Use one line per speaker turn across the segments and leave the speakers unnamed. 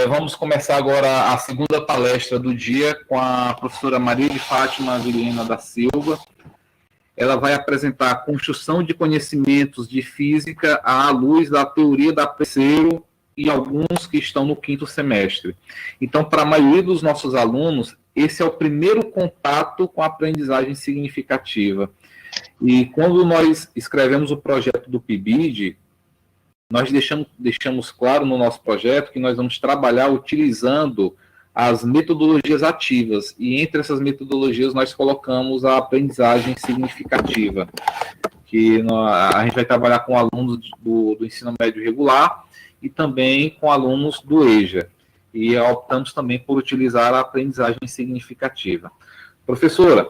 Vamos começar agora a segunda palestra do dia com a professora Maria de Fátima Vilhena da Silva. Ela vai apresentar a construção de conhecimentos de física à luz da teoria da terceiro e alguns que estão no quinto semestre. Então, para a maioria dos nossos alunos, esse é o primeiro contato com a aprendizagem significativa. E quando nós escrevemos o projeto do PIBID, nós deixamos claro no nosso projeto que nós vamos trabalhar utilizando as metodologias ativas, e entre essas metodologias nós colocamos a aprendizagem significativa, que a gente vai trabalhar com alunos do ensino médio regular e também com alunos do EJA, e optamos também por utilizar a aprendizagem significativa. Professora,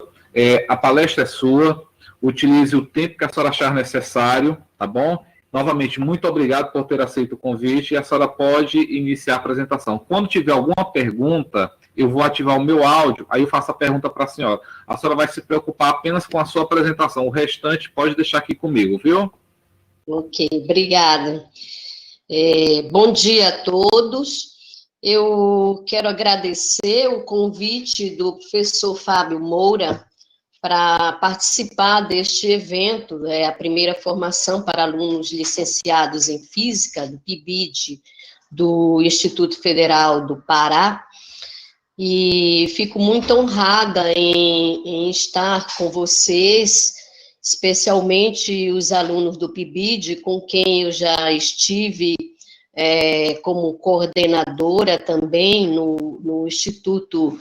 a palestra é sua, utilize o tempo que a senhora achar necessário, tá bom? Novamente, muito obrigado por ter aceito o convite, e a senhora pode iniciar a apresentação. Quando tiver alguma pergunta, eu vou ativar o meu áudio, aí eu faço a pergunta para a senhora. A senhora vai se preocupar apenas com a sua apresentação, o restante pode deixar aqui comigo, viu?
Ok, obrigada. Bom dia a todos. Eu quero agradecer o convite do professor Fábio Moura para participar deste evento, a primeira formação para alunos licenciados em Física, do PIBID, do Instituto Federal do Pará, e fico muito honrada em estar com vocês, especialmente os alunos do PIBID, com quem eu já estive como coordenadora também no Instituto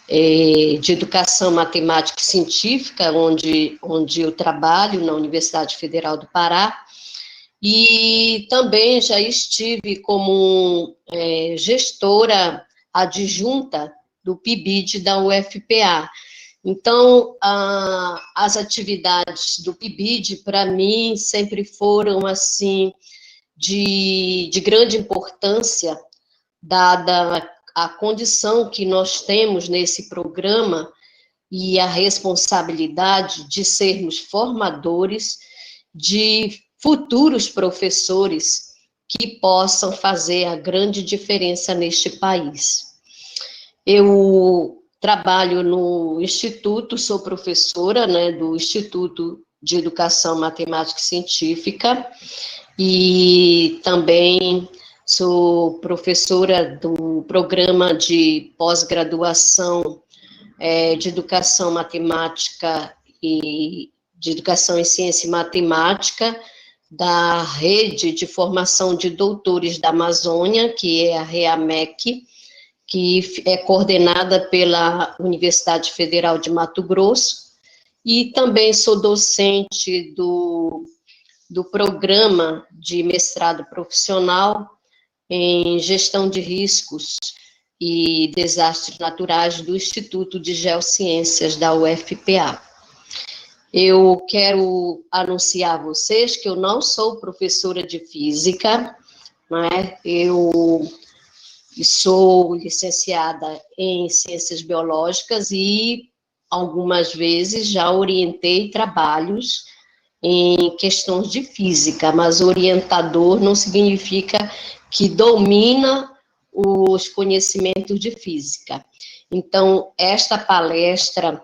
de Educação Matemática e Científica, onde eu trabalho, na Universidade Federal do Pará, e também já estive como gestora adjunta do PIBID da UFPA. Então, as atividades do PIBID, para mim, sempre foram, assim, de grande importância, dada a condição que nós temos nesse programa e a responsabilidade de sermos formadores de futuros professores que possam fazer a grande diferença neste país. Eu trabalho no Instituto, sou professora, do Instituto de Educação Matemática e Científica, e também sou professora do programa de pós-graduação de Educação Matemática e de Educação em Ciência e Matemática da Rede de Formação de Doutores da Amazônia, que é a REAMEC, que é coordenada pela Universidade Federal de Mato Grosso, e também sou docente do programa de mestrado profissional em Gestão de Riscos e Desastres Naturais do Instituto de Geociências da UFPA. Eu quero anunciar a vocês que eu não sou professora de física, eu sou licenciada em Ciências Biológicas e algumas vezes já orientei trabalhos em questões de física, mas orientador não significa que domina os conhecimentos de física. Então, esta palestra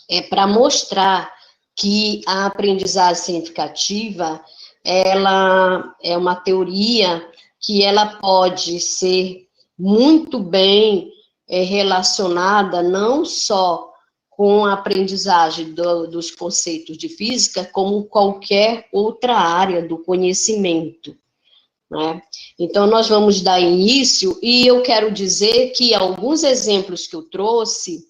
é para mostrar que a aprendizagem significativa, ela é uma teoria que ela pode ser muito bem relacionada não só com a aprendizagem dos conceitos de física, como qualquer outra área do conhecimento. Então, nós vamos dar início, e eu quero dizer que alguns exemplos que eu trouxe,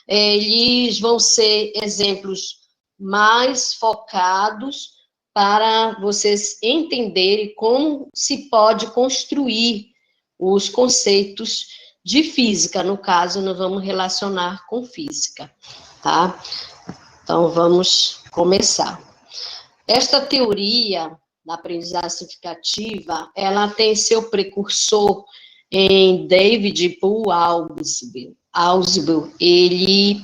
eles vão ser exemplos mais focados para vocês entenderem como se pode construir os conceitos de física. No caso, nós vamos relacionar com física, tá? Então, vamos começar. Esta teoria da aprendizagem significativa, ela tem seu precursor em David Paul Ausubel. Ele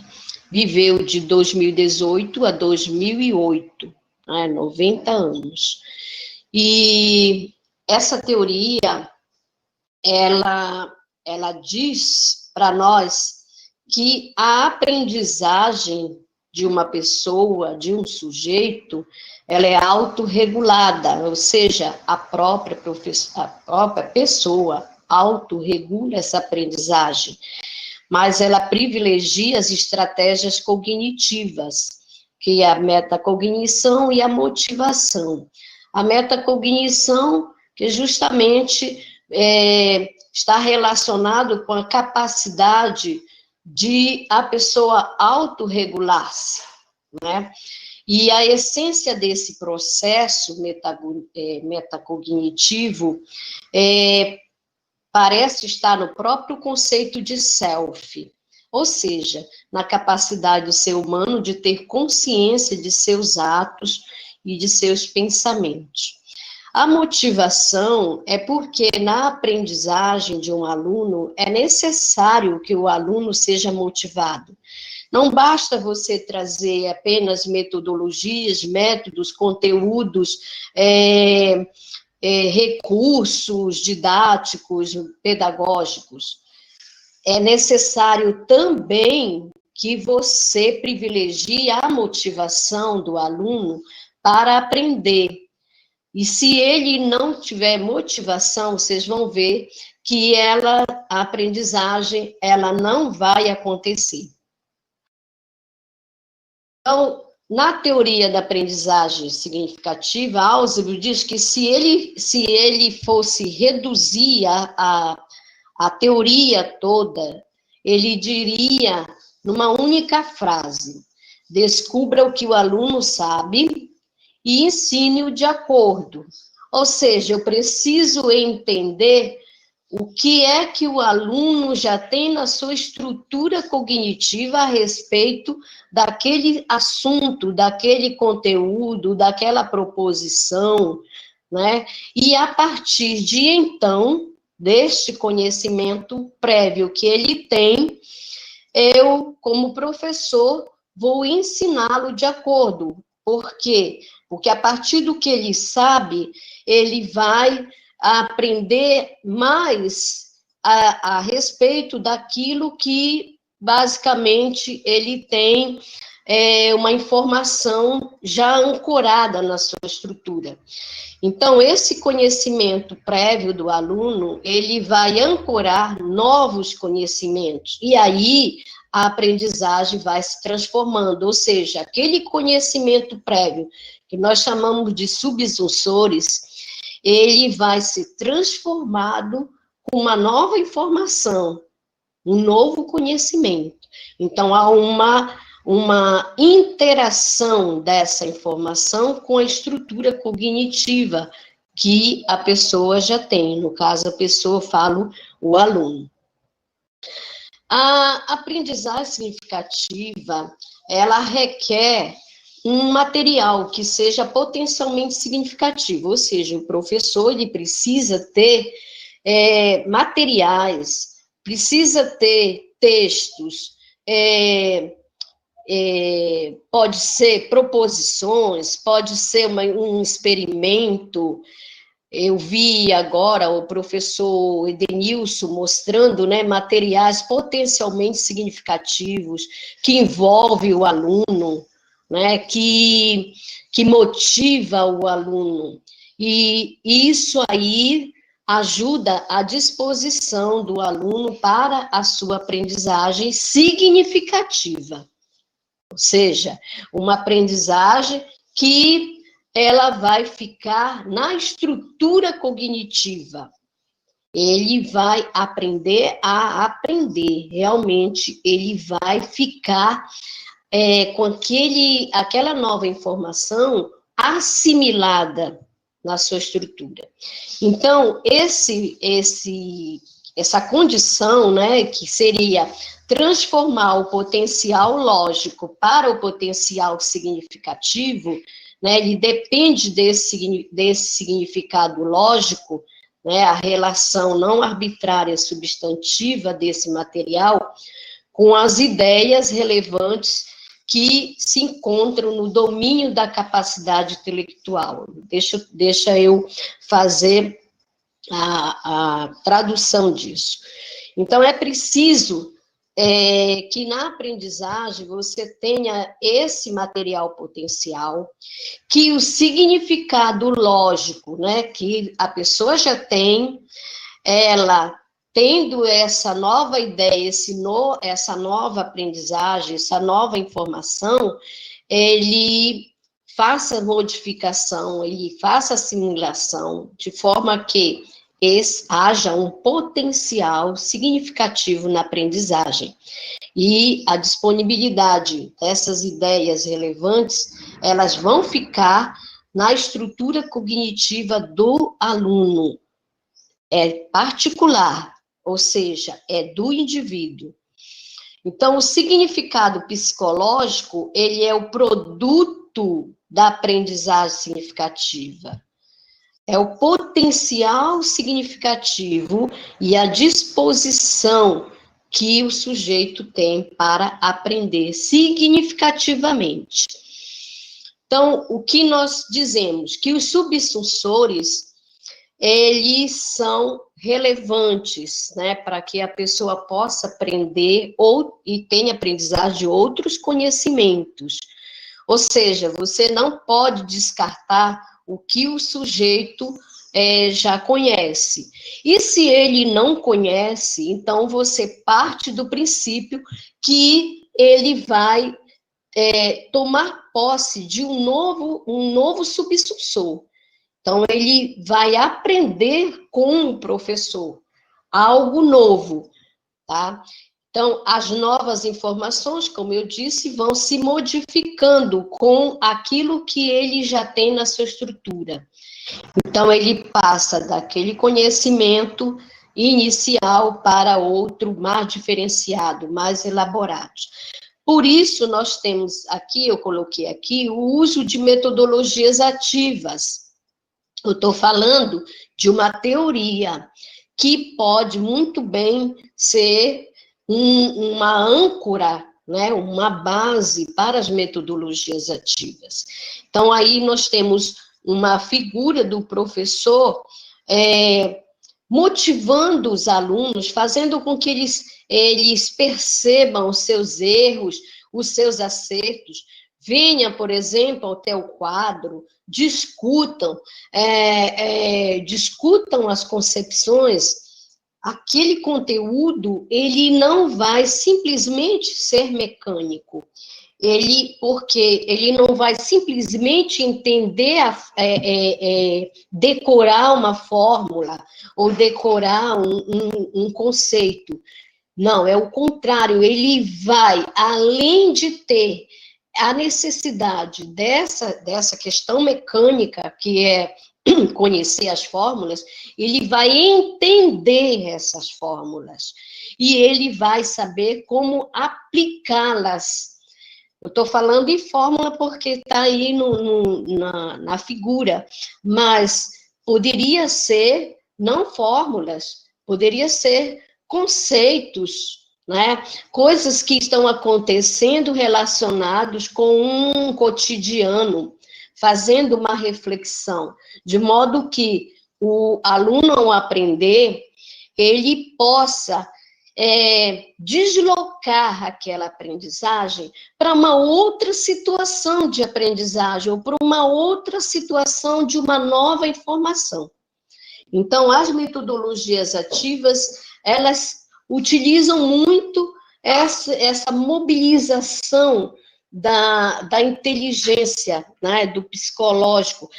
viveu de 2018 a 2008, 90 anos. E essa teoria, ela diz para nós que a aprendizagem de uma pessoa, de um sujeito, ela é autorregulada, ou seja, a própria pessoa autorregula essa aprendizagem, mas ela privilegia as estratégias cognitivas, que é a metacognição e a motivação. A metacognição, que justamente está relacionado com a capacidade de a pessoa autorregular-se, né? E a essência desse processo metacognitivo parece estar no próprio conceito de self, ou seja, na capacidade do ser humano de ter consciência de seus atos e de seus pensamentos. A motivação é porque na aprendizagem de um aluno é necessário que o aluno seja motivado. Não basta você trazer apenas metodologias, métodos, conteúdos, recursos didáticos, pedagógicos. É necessário também que você privilegie a motivação do aluno para aprender. E se ele não tiver motivação, vocês vão ver que a aprendizagem, ela não vai acontecer. Então, na teoria da aprendizagem significativa, Ausubel diz que se ele fosse reduzir a teoria toda, ele diria numa única frase: descubra o que o aluno sabe e ensine-o de acordo. Ou seja, eu preciso entender o que é que o aluno já tem na sua estrutura cognitiva a respeito daquele assunto, daquele conteúdo, daquela proposição, né? E a partir de então, deste conhecimento prévio que ele tem, eu, como professor, vou ensiná-lo de acordo. Por quê? Porque a partir do que ele sabe, ele vai aprender mais a respeito daquilo que, basicamente, ele tem uma informação já ancorada na sua estrutura. Então, esse conhecimento prévio do aluno, ele vai ancorar novos conhecimentos, e aí a aprendizagem vai se transformando, ou seja, aquele conhecimento prévio, que nós chamamos de subsunsores, ele vai ser transformado com uma nova informação, um novo conhecimento. Então, há uma interação dessa informação com a estrutura cognitiva que a pessoa já tem. No caso, a pessoa, falo, o aluno. A aprendizagem significativa, ela requer um material que seja potencialmente significativo, ou seja, o professor, ele precisa ter materiais, precisa ter textos, pode ser proposições, pode ser um experimento. Eu vi agora o professor Edenilson mostrando, né, materiais potencialmente significativos, que envolvem o aluno, né, que motiva o aluno. E isso aí ajuda a disposição do aluno para a sua aprendizagem significativa. Ou seja, uma aprendizagem que ela vai ficar na estrutura cognitiva. Ele vai aprender a aprender. Realmente, ele vai ficar com aquela nova informação assimilada na sua estrutura. Então, essa condição, né, que seria transformar o potencial lógico para o potencial significativo, né, ele depende desse significado lógico, né, a relação não arbitrária substantiva desse material com as ideias relevantes que se encontram no domínio da capacidade intelectual. Deixa eu fazer a tradução disso. Então, é preciso que na aprendizagem você tenha esse material potencial, que o significado lógico, né, que a pessoa já tem, ela tendo essa nova ideia, essa nova aprendizagem, essa nova informação, ele faça modificação, ele faça assimilação, de forma que haja um potencial significativo na aprendizagem. E a disponibilidade dessas ideias relevantes, elas vão ficar na estrutura cognitiva do aluno. É particular, ou seja, é do indivíduo. Então, o significado psicológico, ele é o produto da aprendizagem significativa. É o potencial significativo e a disposição que o sujeito tem para aprender significativamente. Então, o que nós dizemos? Que os subsunsores, eles são relevantes, né, para que a pessoa possa aprender e tenha aprendizagem de outros conhecimentos. Ou seja, você não pode descartar o que o sujeito já conhece. E se ele não conhece, então você parte do princípio que ele vai tomar posse de um novo subsunsor. Então, ele vai aprender com o professor algo novo, tá? Então, as novas informações, como eu disse, vão se modificando com aquilo que ele já tem na sua estrutura. Então, ele passa daquele conhecimento inicial para outro mais diferenciado, mais elaborado. Por isso, nós temos aqui, eu coloquei aqui, o uso de metodologias ativas. Eu estou falando de uma teoria que pode muito bem ser uma âncora, né, uma base para as metodologias ativas. Então, aí nós temos uma figura do professor motivando os alunos, fazendo com que eles percebam os seus erros, os seus acertos, venham, por exemplo, até o quadro, discutam as concepções. Aquele conteúdo, ele não vai simplesmente ser mecânico, porque ele não vai simplesmente entender, decorar uma fórmula, ou decorar um conceito. Não, é o contrário, ele vai, além de ter a necessidade dessa questão mecânica, que é conhecer as fórmulas, ele vai entender essas fórmulas, e ele vai saber como aplicá-las. Eu estou falando em fórmula porque está aí na figura, mas poderia ser, não fórmulas, poderia ser conceitos, né? Coisas que estão acontecendo relacionados com um cotidiano, fazendo uma reflexão, de modo que o aluno, ao aprender, ele possa deslocar aquela aprendizagem para uma outra situação de aprendizagem, ou para uma outra situação de uma nova informação. Então, as metodologias ativas, elas utilizam muito essa mobilização da inteligência, né, do psicológico,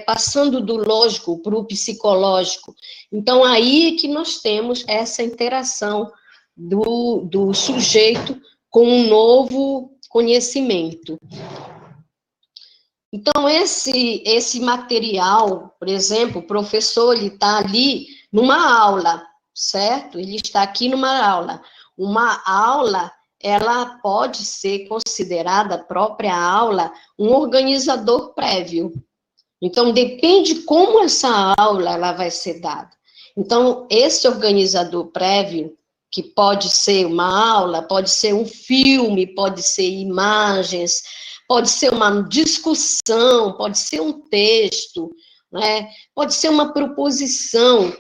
passando do lógico para o psicológico. Então, aí que nós temos essa interação do sujeito com um novo conhecimento. Então, esse material, por exemplo, o professor está ali numa aula, certo? Ele está aqui numa aula. Uma aula, ela pode ser considerada, a própria aula, um organizador prévio. Então, depende como essa aula ela vai ser dada. Então, esse organizador prévio, que pode ser uma aula, pode ser um filme, pode ser imagens, pode ser uma discussão, pode ser um texto, né? Pode ser uma proposição,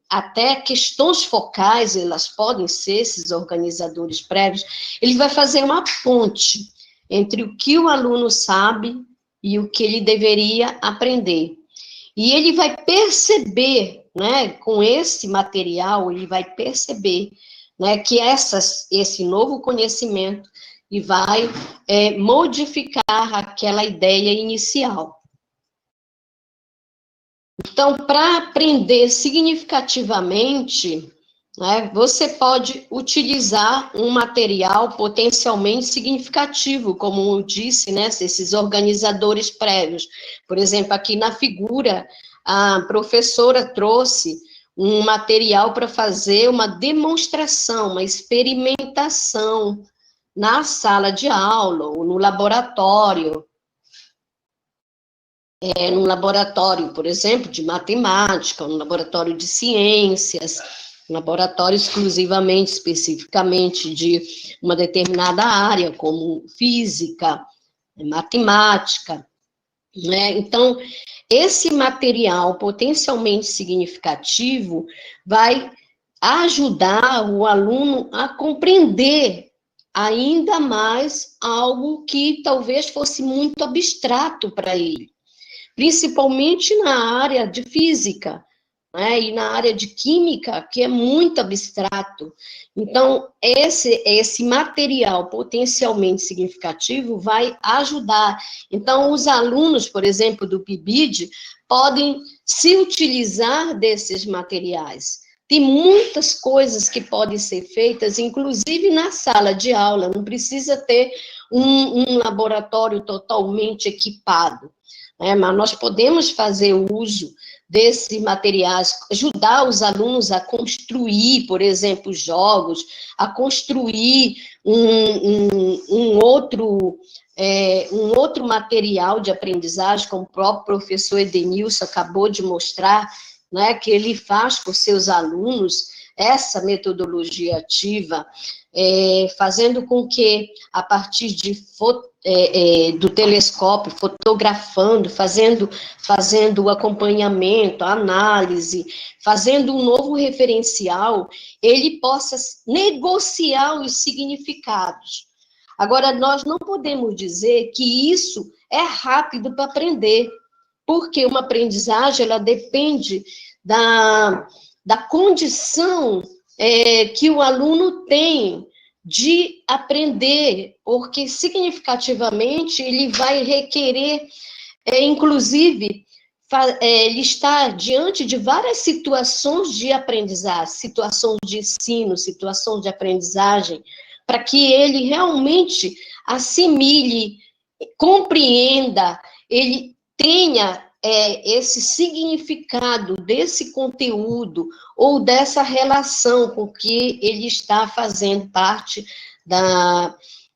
até questões focais, elas podem ser esses organizadores prévios. Ele vai fazer uma ponte entre o que o aluno sabe e o que ele deveria aprender. E ele vai perceber, né, com esse material, ele vai perceber, né, que esse novo conhecimento e vai modificar aquela ideia inicial. Então, para aprender significativamente, né, você pode utilizar um material potencialmente significativo, como eu disse, né, esses organizadores prévios. Por exemplo, aqui na figura, a professora trouxe um material para fazer uma demonstração, uma experimentação na sala de aula ou no laboratório. Num laboratório, por exemplo, de matemática, um laboratório de ciências, um laboratório exclusivamente, especificamente de uma determinada área, como física, matemática, né? Então, esse material potencialmente significativo vai ajudar o aluno a compreender ainda mais algo que talvez fosse muito abstrato para ele, principalmente na área de física, né, e na área de química, que é muito abstrato. Então, esse material potencialmente significativo vai ajudar. Então, os alunos, por exemplo, do PIBID, podem se utilizar desses materiais. Tem muitas coisas que podem ser feitas, inclusive na sala de aula, não precisa ter um laboratório totalmente equipado, né, mas nós podemos fazer uso desses materiais, ajudar os alunos a construir, por exemplo, jogos, a construir um outro material de aprendizagem, como o próprio professor Edenilson acabou de mostrar, né, que ele faz com seus alunos essa metodologia ativa, fazendo com que, a partir do telescópio, fotografando, fazendo o acompanhamento, a análise, fazendo um novo referencial, ele possa negociar os significados. Agora, nós não podemos dizer que isso é rápido para aprender, porque uma aprendizagem, ela depende da condição que o aluno tem de aprender, porque significativamente ele vai requerer, inclusive, ele está diante de várias situações de aprendizagem, situações de ensino, situações de aprendizagem, para que ele realmente assimile, compreenda, ele tenha esse significado desse conteúdo ou dessa relação com que ele está fazendo parte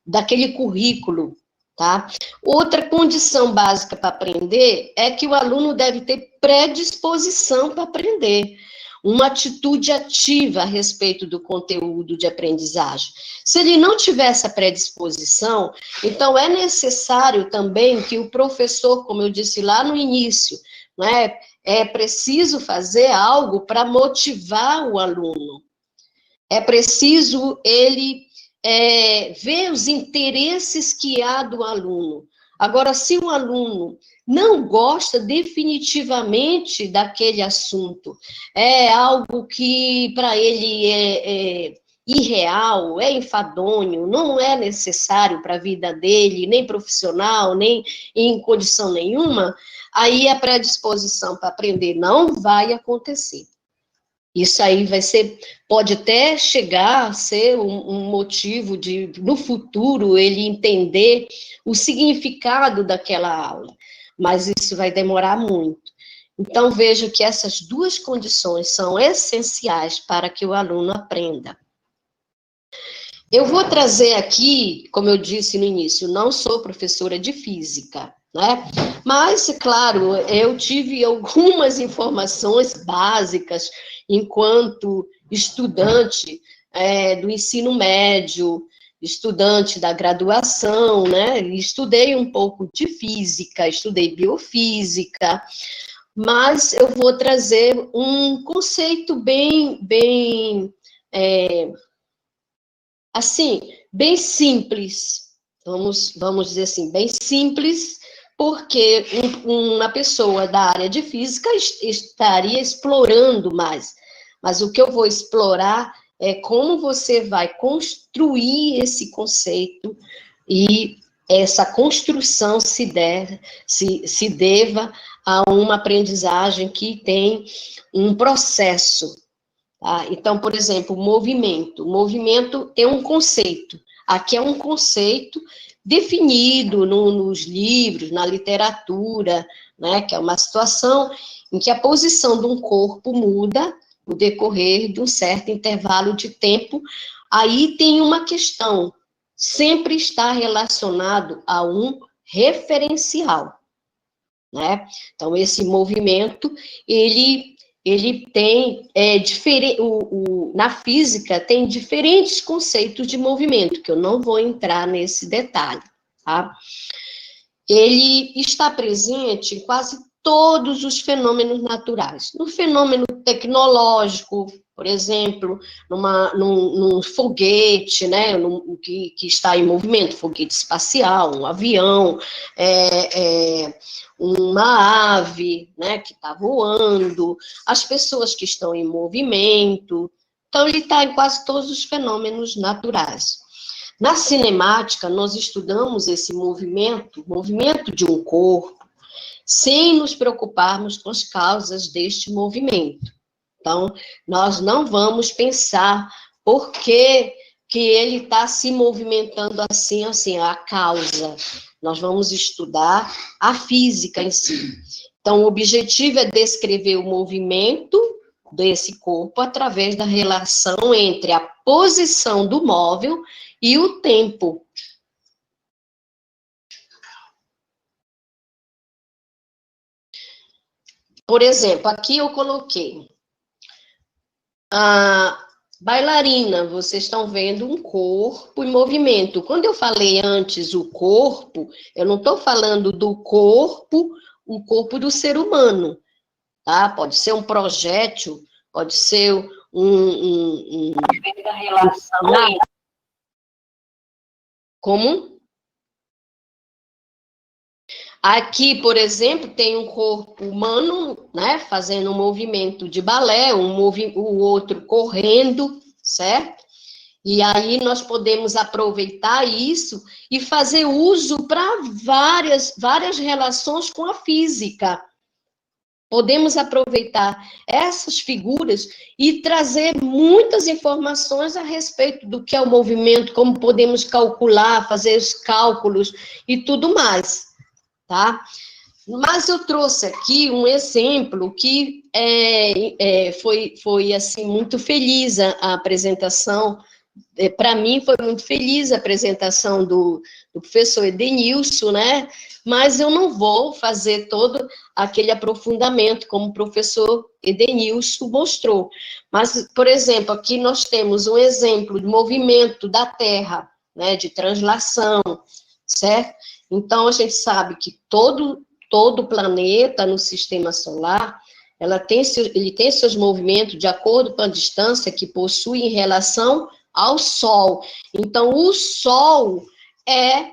daquele currículo, tá? Outra condição básica para aprender é que o aluno deve ter predisposição para aprender, uma atitude ativa a respeito do conteúdo de aprendizagem. Se ele não tiver essa predisposição, então é necessário também que o professor, como eu disse lá no início, né, é preciso fazer algo para motivar o aluno. É preciso ele ver os interesses que há do aluno. Agora, se o aluno não gosta definitivamente daquele assunto, é algo que para ele é irreal, é enfadonho, não é necessário para a vida dele, nem profissional, nem em condição nenhuma, aí a predisposição para aprender não vai acontecer. Isso aí pode até chegar a ser um motivo de, no futuro, ele entender o significado daquela aula, mas isso vai demorar muito. Então, vejo que essas duas condições são essenciais para que o aluno aprenda. Eu vou trazer aqui, como eu disse no início, não sou professora de física, né? Mas, claro, eu tive algumas informações básicas enquanto estudante do ensino médio, estudante da graduação, né? Estudei um pouco de física, estudei biofísica, mas eu vou trazer um conceito assim, bem simples, vamos dizer assim, bem simples, porque uma pessoa da área de física estaria explorando mais. Mas o que eu vou explorar é como você vai construir esse conceito e essa construção se deva a uma aprendizagem que tem um processo. Tá? Então, por exemplo, movimento. Movimento é um conceito. Aqui é um conceito definido nos livros, na literatura, né, que é uma situação em que a posição de um corpo muda no decorrer de um certo intervalo de tempo. Aí tem uma questão, sempre está relacionado a um referencial, né? Então, esse movimento, ele tem, na física, tem diferentes conceitos de movimento, que eu não vou entrar nesse detalhe, tá? Ele está presente em quase todos os fenômenos naturais. No fenômeno tecnológico, por exemplo, num foguete, né, que está em movimento, foguete espacial, um avião, uma ave, né, que está voando, as pessoas que estão em movimento. Então, ele está em quase todos os fenômenos naturais. Na cinemática, nós estudamos esse movimento de um corpo, sem nos preocuparmos com as causas deste movimento. Então, nós não vamos pensar por que ele está se movimentando assim, a causa. Nós vamos estudar a física em si. Então, o objetivo é descrever o movimento desse corpo através da relação entre a posição do móvel e o tempo. Por exemplo, aqui eu coloquei a bailarina, vocês estão vendo um corpo em movimento. Quando eu falei antes o corpo, eu não estou falando do corpo, o corpo do ser humano, tá? Pode ser um projétil, pode ser
Da relação.
Como? Aqui, por exemplo, tem um corpo humano, né, fazendo um movimento de balé, o outro correndo, certo? E aí nós podemos aproveitar isso e fazer uso para várias relações com a física. Podemos aproveitar essas figuras e trazer muitas informações a respeito do que é o movimento, como podemos calcular, fazer os cálculos e tudo mais. Tá? Mas eu trouxe aqui um exemplo que foi assim, muito feliz a apresentação, para mim foi muito feliz a apresentação do professor Edenilson, né? Mas eu não vou fazer todo aquele aprofundamento como o professor Edenilson mostrou. Mas, por exemplo, aqui nós temos um exemplo de movimento da Terra, né, de translação, certo? Então, a gente sabe que todo planeta no sistema solar, ele tem seus movimentos de acordo com a distância que possui em relação ao Sol. Então, o Sol é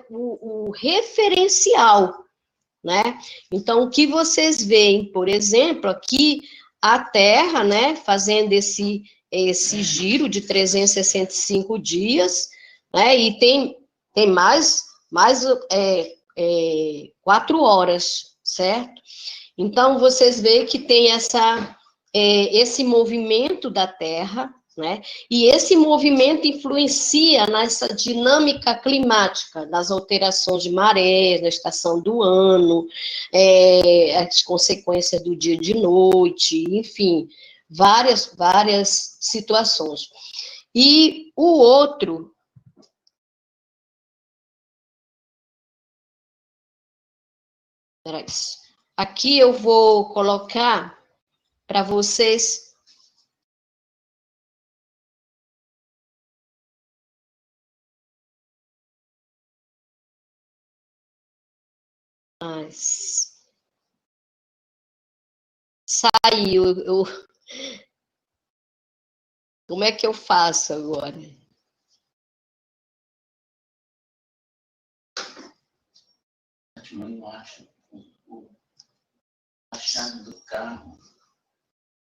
o referencial, né? Então, o que vocês veem, por exemplo, aqui, a Terra, né, fazendo esse giro de 365 dias, né, e tem mais 4 horas, certo? Então, vocês veem que tem esse movimento da Terra, né? E esse movimento influencia nessa dinâmica climática, nas alterações de marés, na estação do ano, as consequências do dia e de noite, enfim, várias situações. E o outro... Aqui eu vou colocar para vocês Mas saiu. Como é que eu faço agora?
Não acho a chave do carro.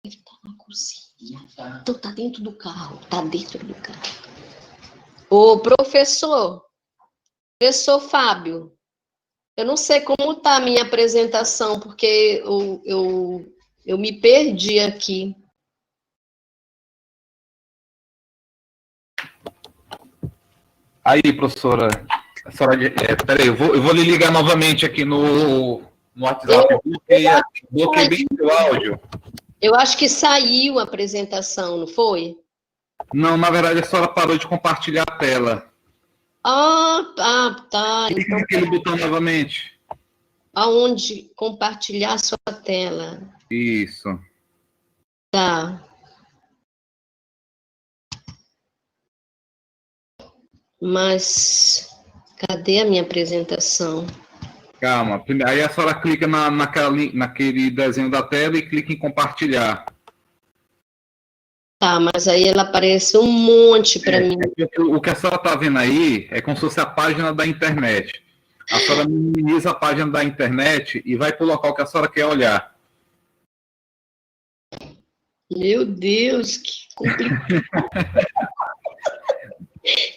Ele está na cozinha. Então tá dentro do carro. Tá dentro do carro. Ô, professor Fábio, eu não sei como tá a minha apresentação, porque eu me perdi aqui.
Aí, professora, peraí, eu vou lhe ligar novamente aqui no WhatsApp. Bloqueei bem o áudio.
Eu acho que saiu a apresentação, não foi?
Não, na verdade, a senhora parou de compartilhar a tela.
Tá.
Clique
Então,
naquele botão novamente.
aonde compartilhar sua tela?
Isso.
Tá. Mas cadê a minha apresentação?
Calma. Aí a senhora clica naquele desenho da tela e clica em compartilhar.
Tá, mas aí ela aparece um monte para mim.
O que a senhora está vendo aí é como se fosse a página da internet. A senhora minimiza a página da internet e vai para o local que a senhora quer olhar.
Meu Deus, que complicado.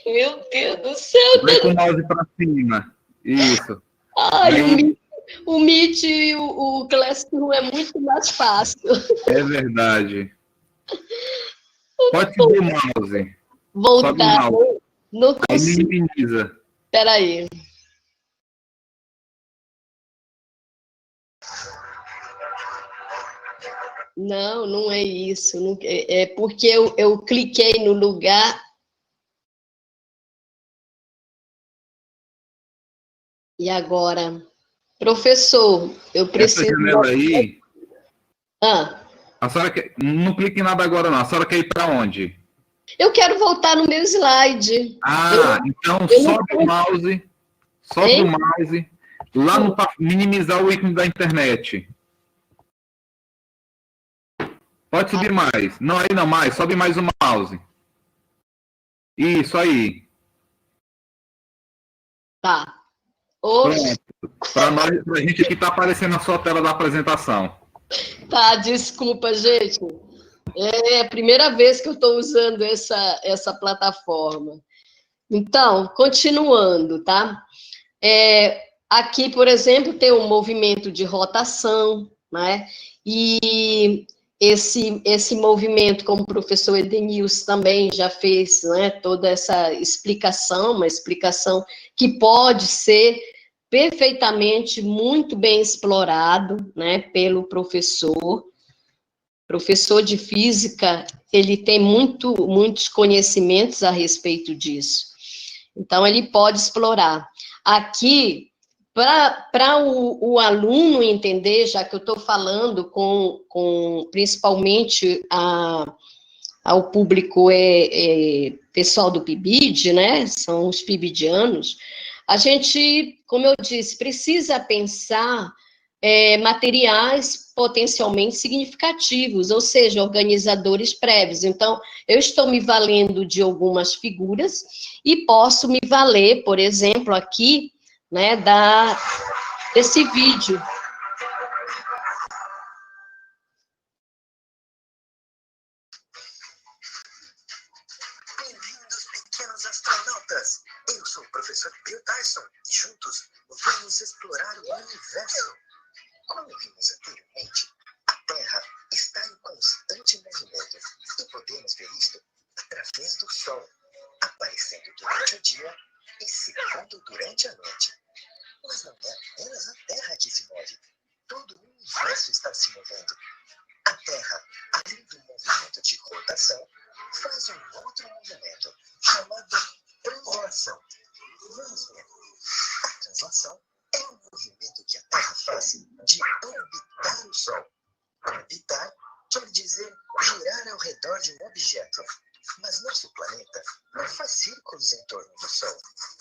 Meu Deus do céu.
Vai com o mouse para cima. Isso.
Ai,
Aí,
o Meet e o Classroom é muito mais fácil.
é verdade. Pode subir o mouse. Sobe o
Voltar,
mouse.
não
Aí
consigo.
minimiza.
Espera aí. Não, não é isso. É porque eu cliquei no lugar. E agora, professor, eu
Essa
preciso.
janela aí,
Ah,
a senhora não clique em nada agora, não. A senhora quer ir para onde?
eu quero voltar no meu slide.
Então
Eu não
sobe o mouse. Sobe o
Hein?
mouse. Lá no minimizar o ícone da internet. Pode subir mais. Não, aí não, mais. Sobe mais o mouse. Isso aí.
Tá. Ops,
Pronto. Pra gente aqui tá aparecendo a sua tela da apresentação.
tá, desculpa, gente. É a primeira vez que eu estou usando essa plataforma. Então, continuando, tá? Aqui, por exemplo, tem um movimento de rotação, né? E esse movimento, como o professor Edenilson também já fez, né, toda essa explicação, uma explicação que pode ser perfeitamente muito bem explorado, né, pelo professor. Professor de física, ele tem muitos conhecimentos a respeito disso. Então, ele pode explorar. Aqui, para o aluno entender, já que eu estou falando com principalmente ao público pessoal do PIBID, né? São os PIBIdianos, a gente, como eu disse, precisa pensar materiais potencialmente significativos, ou seja, organizadores prévios. Então, eu estou me valendo de algumas figuras e posso me valer, por exemplo, aqui, né, desse vídeo.
Bem-vindos, pequenos astronautas! Eu sou o professor Bill Tyson e juntos vamos explorar o universo. Como vimos anteriormente, a Terra está em constante movimento e podemos ver isto através do Sol, aparecendo durante o dia e secando durante a noite. Mas não é apenas a Terra que se move. Todo o universo está se movendo. A Terra, além do movimento de rotação, faz um outro movimento chamado translação. Vamos ver. A translação é um movimento que a Terra faz de orbitar o Sol. Orbitar quer dizer girar ao redor de um objeto. Mas nosso planeta não faz círculos em torno do Sol.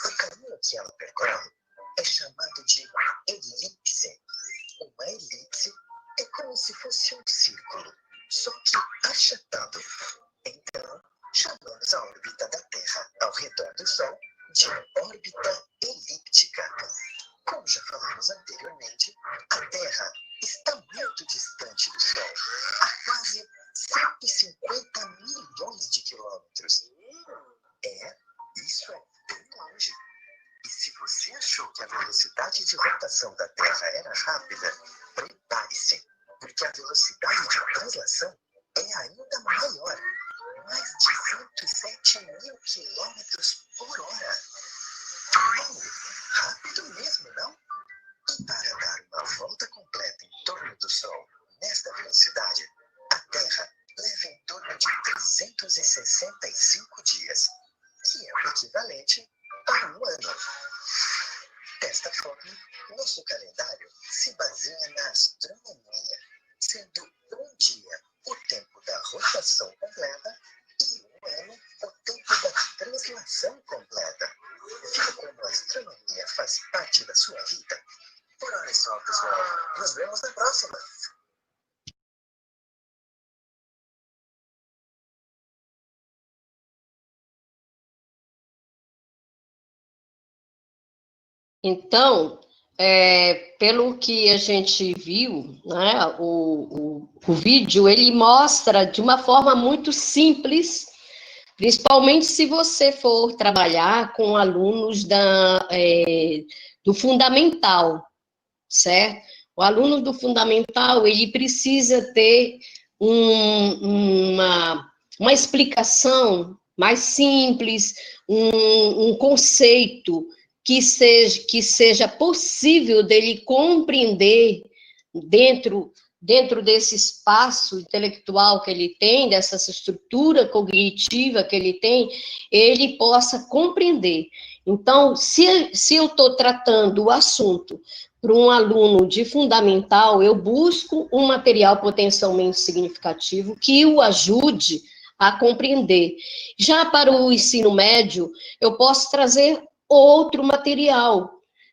O caminho que ela percorre é chamado de elipse. Uma elipse é como se fosse um círculo, só que achatado. Então, chamamos a órbita da Terra ao redor do Sol de órbita elíptica. Como já falamos anteriormente, a Terra está muito distante do Sol, a quase 150 milhões de quilômetros. Isso é bem longe. E se você achou que a velocidade de rotação da Terra era rápida, prepare-se, porque a velocidade de translação é ainda maior, mais de 107 mil quilômetros por hora. Uau, rápido mesmo, não? E para dar uma volta completa em torno do Sol, nesta velocidade, a Terra leva em torno de 365 dias, que é o equivalente a um ano. Desta forma, nosso calendário se baseia na astronomia, sendo um dia o tempo da rotação completa e um ano o tempo da translação completa. Viu como a astronomia faz parte da sua vida? Por hora é só, pessoal. Nos vemos na próxima.
Então, pelo que a gente viu, né, o vídeo, ele mostra de uma forma muito simples, principalmente se você for trabalhar com alunos do fundamental, certo? O aluno do fundamental, ele precisa ter uma explicação mais simples, um conceito que seja possível dele compreender dentro desse espaço intelectual que ele tem, dessa estrutura cognitiva que ele tem, ele possa compreender. Então, se eu estou tratando o assunto para um aluno de fundamental, eu busco um material potencialmente significativo que o ajude a compreender. Já para o ensino médio, eu posso trazer outro material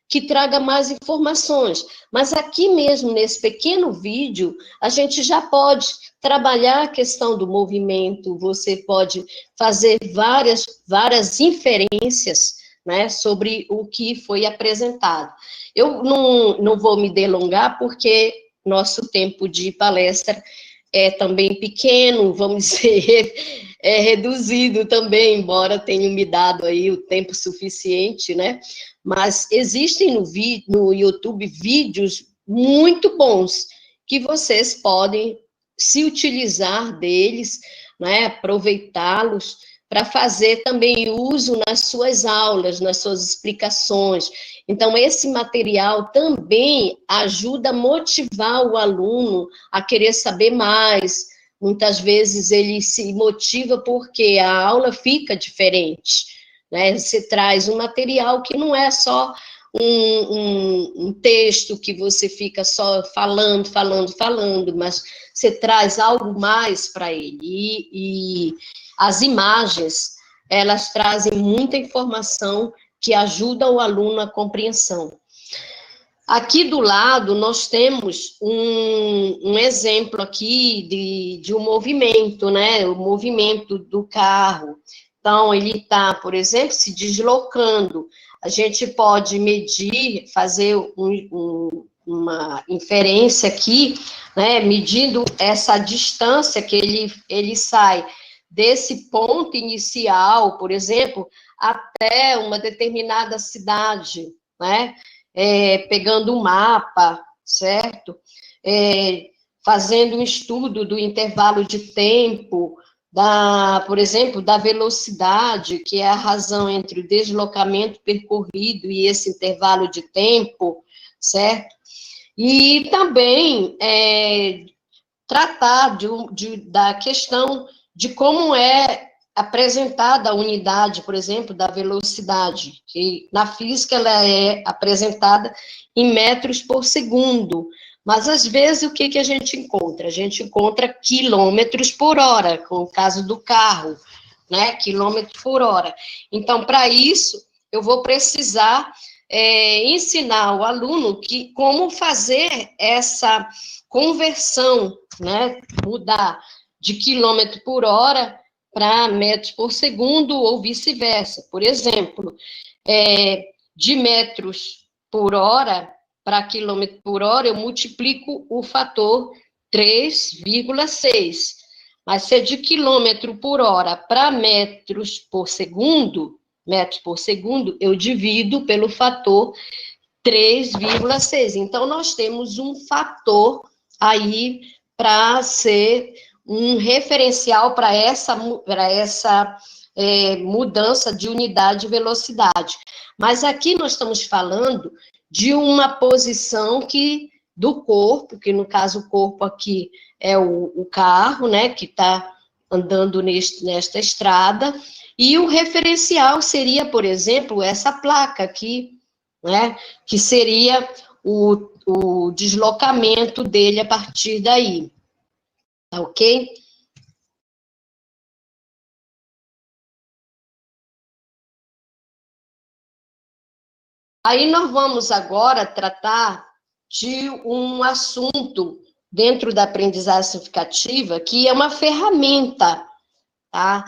que traga mais informações. Mas aqui mesmo, nesse pequeno vídeo, a gente já pode trabalhar a questão do movimento, você pode fazer várias inferências, né, sobre o que foi apresentado. Eu não vou me delongar, porque nosso tempo de palestra é também pequeno, vamos dizer, é reduzido também, embora tenha me dado aí o tempo suficiente, né? Mas existem no YouTube vídeos muito bons que vocês podem se utilizar deles, né? Aproveitá-los para fazer também uso nas suas aulas, nas suas explicações. Então, esse material também ajuda a motivar o aluno a querer saber mais. Muitas vezes ele se motiva porque a aula fica diferente, né? Você traz um material que não é só um texto que você fica só falando, mas você traz algo mais para ele. E as imagens, elas trazem muita informação que ajuda o aluno à compreensão. Aqui do lado, nós temos um exemplo aqui de um movimento, né? O movimento do carro. Então, ele está, por exemplo, se deslocando. A gente pode medir, fazer uma inferência aqui, né? Medindo essa distância que ele sai desse ponto inicial, por exemplo, até uma determinada cidade, né? Pegando um mapa, certo? Fazendo um estudo do intervalo de tempo, por exemplo, da velocidade, que é a razão entre o deslocamento percorrido e esse intervalo de tempo, certo? E também tratar da questão de como é apresentada a unidade, por exemplo, da velocidade, que na física ela é apresentada em metros por segundo, mas às vezes o que a gente encontra? A gente encontra quilômetros por hora, com o caso do carro, né, quilômetros por hora. Então, para isso, eu vou precisar ensinar o aluno como fazer essa conversão, né? Mudar de quilômetro por hora para metros por segundo ou vice-versa. Por exemplo, de metros por hora para quilômetro por hora, eu multiplico o fator 3,6. Mas se é de quilômetro por hora para metros por segundo, eu divido pelo fator 3,6. Então, nós temos um fator aí para ser um referencial para essa mudança de unidade de velocidade. Mas aqui nós estamos falando de uma posição do corpo, que no caso o corpo aqui é o carro, né, que está andando nesta estrada, e o referencial seria, por exemplo, essa placa aqui, né, que seria o deslocamento dele a partir daí. Tá ok? Aí nós vamos agora tratar de um assunto dentro da aprendizagem significativa, que é uma ferramenta, tá?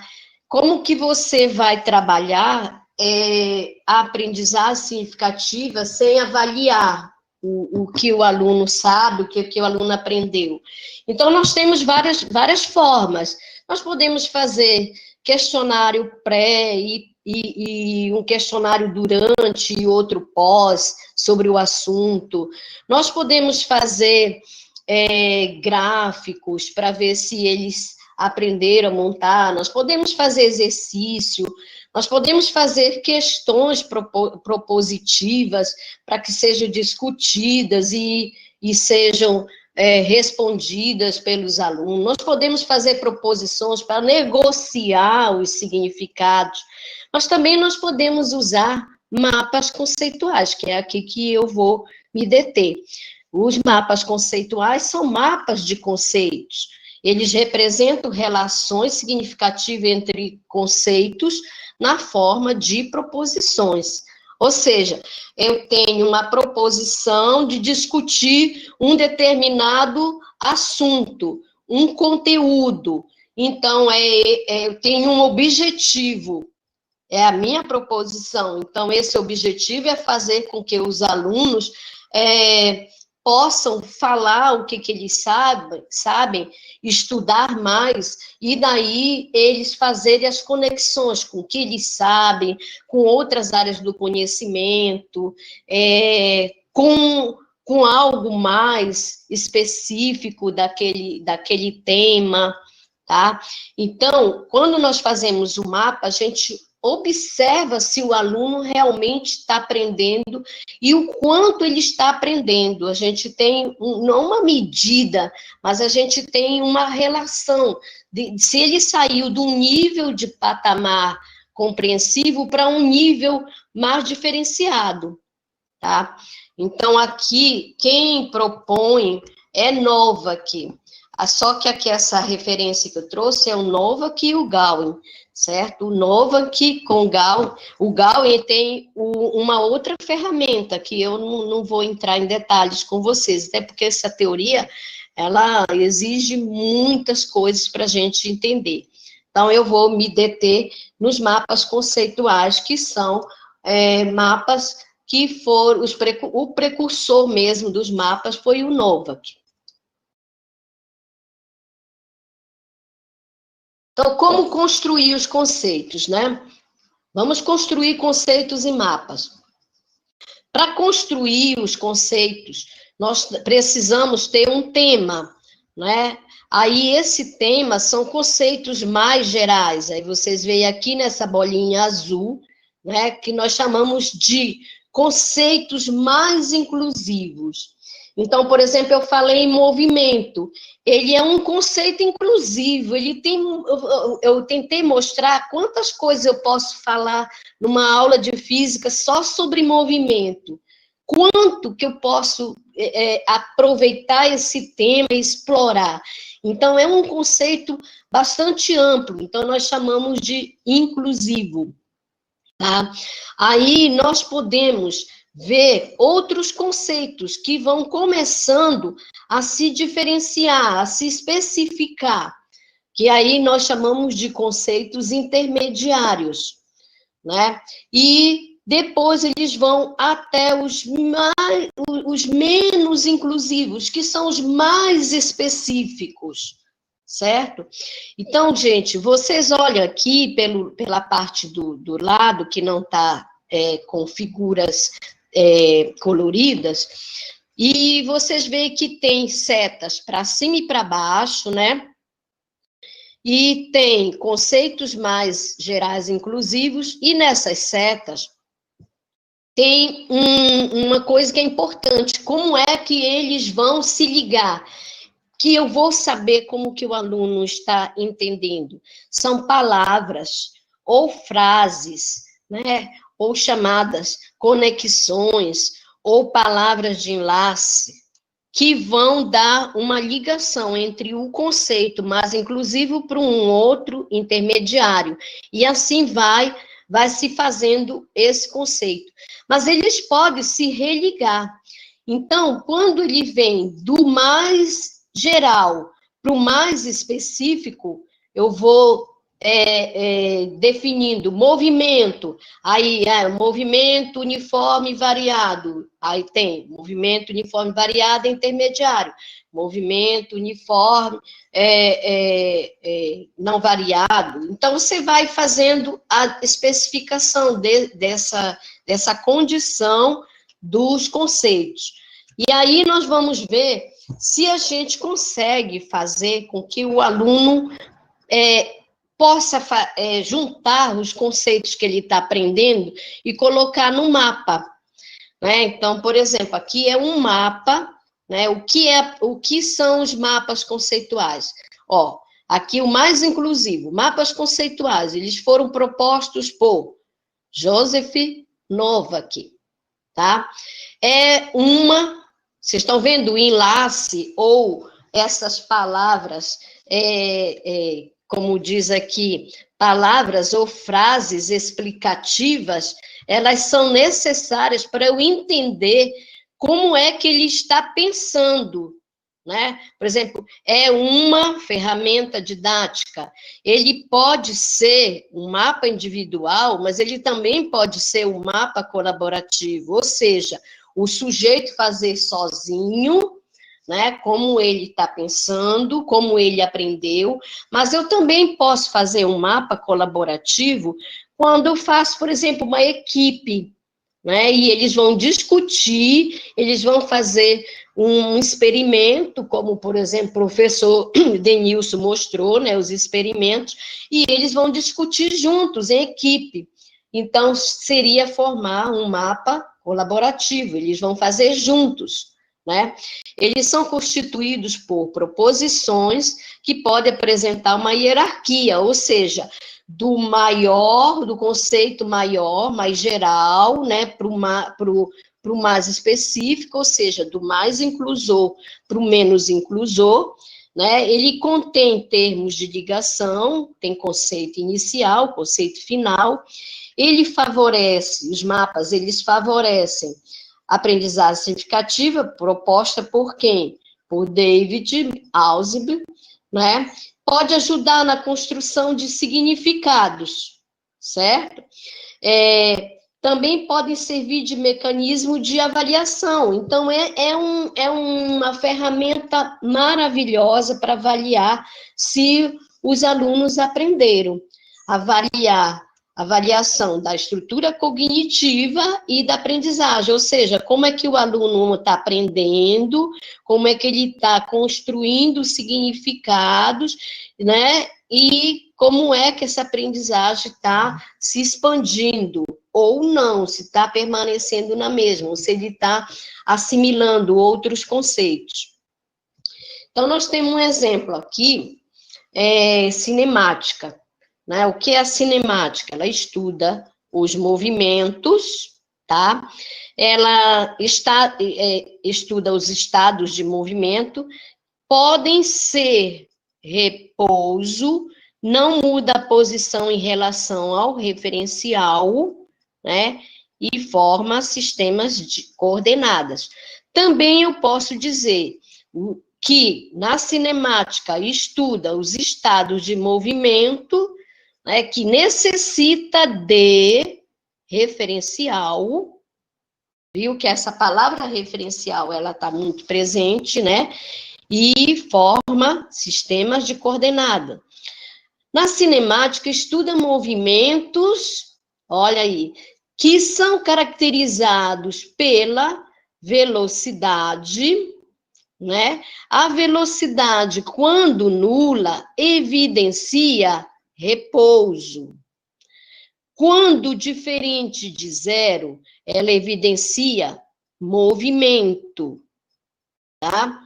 Como que você vai trabalhar a aprendizagem significativa sem avaliar o que o aluno sabe, o que o aluno aprendeu? Então, nós temos várias formas. Nós podemos fazer questionário pré e um questionário durante e outro pós sobre o assunto. Nós podemos fazer gráficos para ver se eles aprenderam a montar, nós podemos fazer exercício, nós podemos fazer questões propositivas para que sejam discutidas e sejam respondidas pelos alunos, nós podemos fazer proposições para negociar os significados, mas também nós podemos usar mapas conceituais, que é aqui que eu vou me deter. Os mapas conceituais são mapas de conceitos. Eles representam relações significativas entre conceitos na forma de proposições. Ou seja, eu tenho uma proposição de discutir um determinado assunto, um conteúdo. Então, eu tenho um objetivo. É a minha proposição. Então, esse objetivo é fazer com que os alunos possam falar o que eles sabem, estudar mais, e daí eles fazerem as conexões com o que eles sabem, com outras áreas do conhecimento, com algo mais específico daquele tema, tá? Então, quando nós fazemos o mapa, a gente observa se o aluno realmente está aprendendo e o quanto ele está aprendendo. A gente tem, não uma medida, mas a gente tem uma relação de se ele saiu de um nível de patamar compreensivo para um nível mais diferenciado, tá? Então, aqui, quem propõe é Nova aqui. Só que aqui essa referência que eu trouxe é o Novak e o Gawin, certo? O Novak com o Gawin tem uma outra ferramenta que eu não vou entrar em detalhes com vocês, até porque essa teoria, ela exige muitas coisas para a gente entender. Então, eu vou me deter nos mapas conceituais, que são mapas que foram, o precursor mesmo dos mapas foi o Novak. Então, como construir os conceitos, né? Vamos construir conceitos e mapas. Para construir os conceitos, nós precisamos ter um tema, né? Aí, esse tema são conceitos mais gerais. Aí, vocês veem aqui nessa bolinha azul, né? Que nós chamamos de conceitos mais inclusivos. Então, por exemplo, eu falei em movimento. Ele é um conceito inclusivo. Eu tentei mostrar quantas coisas eu posso falar numa aula de física só sobre movimento. Quanto que eu posso aproveitar esse tema e explorar. Então, é um conceito bastante amplo. Então, nós chamamos de inclusivo. Tá? Aí, nós podemos ver outros conceitos que vão começando a se diferenciar, a se especificar, que aí nós chamamos de conceitos intermediários, né? E depois eles vão até os menos inclusivos, que são os mais específicos, certo? Então, gente, vocês olham aqui pela parte do lado, que não está com figuras coloridas, e vocês veem que tem setas para cima e para baixo, né? E tem conceitos mais gerais inclusivos, e nessas setas tem uma coisa que é importante, como é que eles vão se ligar, que eu vou saber como que o aluno está entendendo. São palavras ou frases, né? Ou chamadas conexões, ou palavras de enlace, que vão dar uma ligação entre o conceito mais inclusivo para um outro intermediário. E assim vai se fazendo esse conceito. Mas eles podem se religar. Então, quando ele vem do mais geral para o mais específico, eu vou definindo movimento, aí movimento uniforme variado, aí tem movimento uniforme variado intermediário, movimento uniforme não variado. Então, você vai fazendo a especificação dessa condição dos conceitos. E aí nós vamos ver se a gente consegue fazer com que o aluno possa juntar os conceitos que ele está aprendendo e colocar no mapa, né? Então, por exemplo, aqui é um mapa, né? O que são os mapas conceituais? Ó, aqui o mais inclusivo, mapas conceituais, eles foram propostos por Joseph Novak, tá? Vocês estão vendo o enlace ou essas palavras, como diz aqui, palavras ou frases explicativas, elas são necessárias para eu entender como é que ele está pensando, né? Por exemplo, é uma ferramenta didática. Ele pode ser um mapa individual, mas ele também pode ser um mapa colaborativo, ou seja, o sujeito fazer sozinho, né, como ele está pensando, como ele aprendeu, mas eu também posso fazer um mapa colaborativo quando eu faço, por exemplo, uma equipe, né, e eles vão discutir, eles vão fazer um experimento, como, por exemplo, o professor Denilson mostrou, né, os experimentos, e eles vão discutir juntos, em equipe. Então, seria formar um mapa colaborativo, eles vão fazer juntos, né? Eles são constituídos por proposições que podem apresentar uma hierarquia, ou seja, do conceito maior, mais geral, né, para o mais específico, ou seja, do mais inclusor para o menos inclusor, né? Ele contém termos de ligação, tem conceito inicial, conceito final. Os mapas, eles favorecem a aprendizagem significativa, proposta por quem? Por David Ausubel, né? Pode ajudar na construção de significados, certo? Também podem servir de mecanismo de avaliação. Então, é uma ferramenta maravilhosa para avaliar se os alunos aprenderam. Avaliação da estrutura cognitiva e da aprendizagem, ou seja, como é que o aluno está aprendendo, como é que ele está construindo significados, né, e como é que essa aprendizagem está se expandindo, ou não, se está permanecendo na mesma, ou se ele está assimilando outros conceitos. Então, nós temos um exemplo aqui, cinemática. Né? O que é a cinemática? Ela estuda os movimentos, tá? Ela estuda os estados de movimento, podem ser repouso, não muda a posição em relação ao referencial, né? e forma sistemas de coordenadas. Também eu posso dizer que na cinemática estuda os estados de movimento, né, que necessita de referencial, viu que essa palavra referencial, ela está muito presente, né, e forma sistemas de coordenada. Na cinemática, estuda movimentos, olha aí, que são caracterizados pela velocidade, né? A velocidade, quando nula, evidencia repouso. Quando diferente de zero, ela evidencia movimento, tá?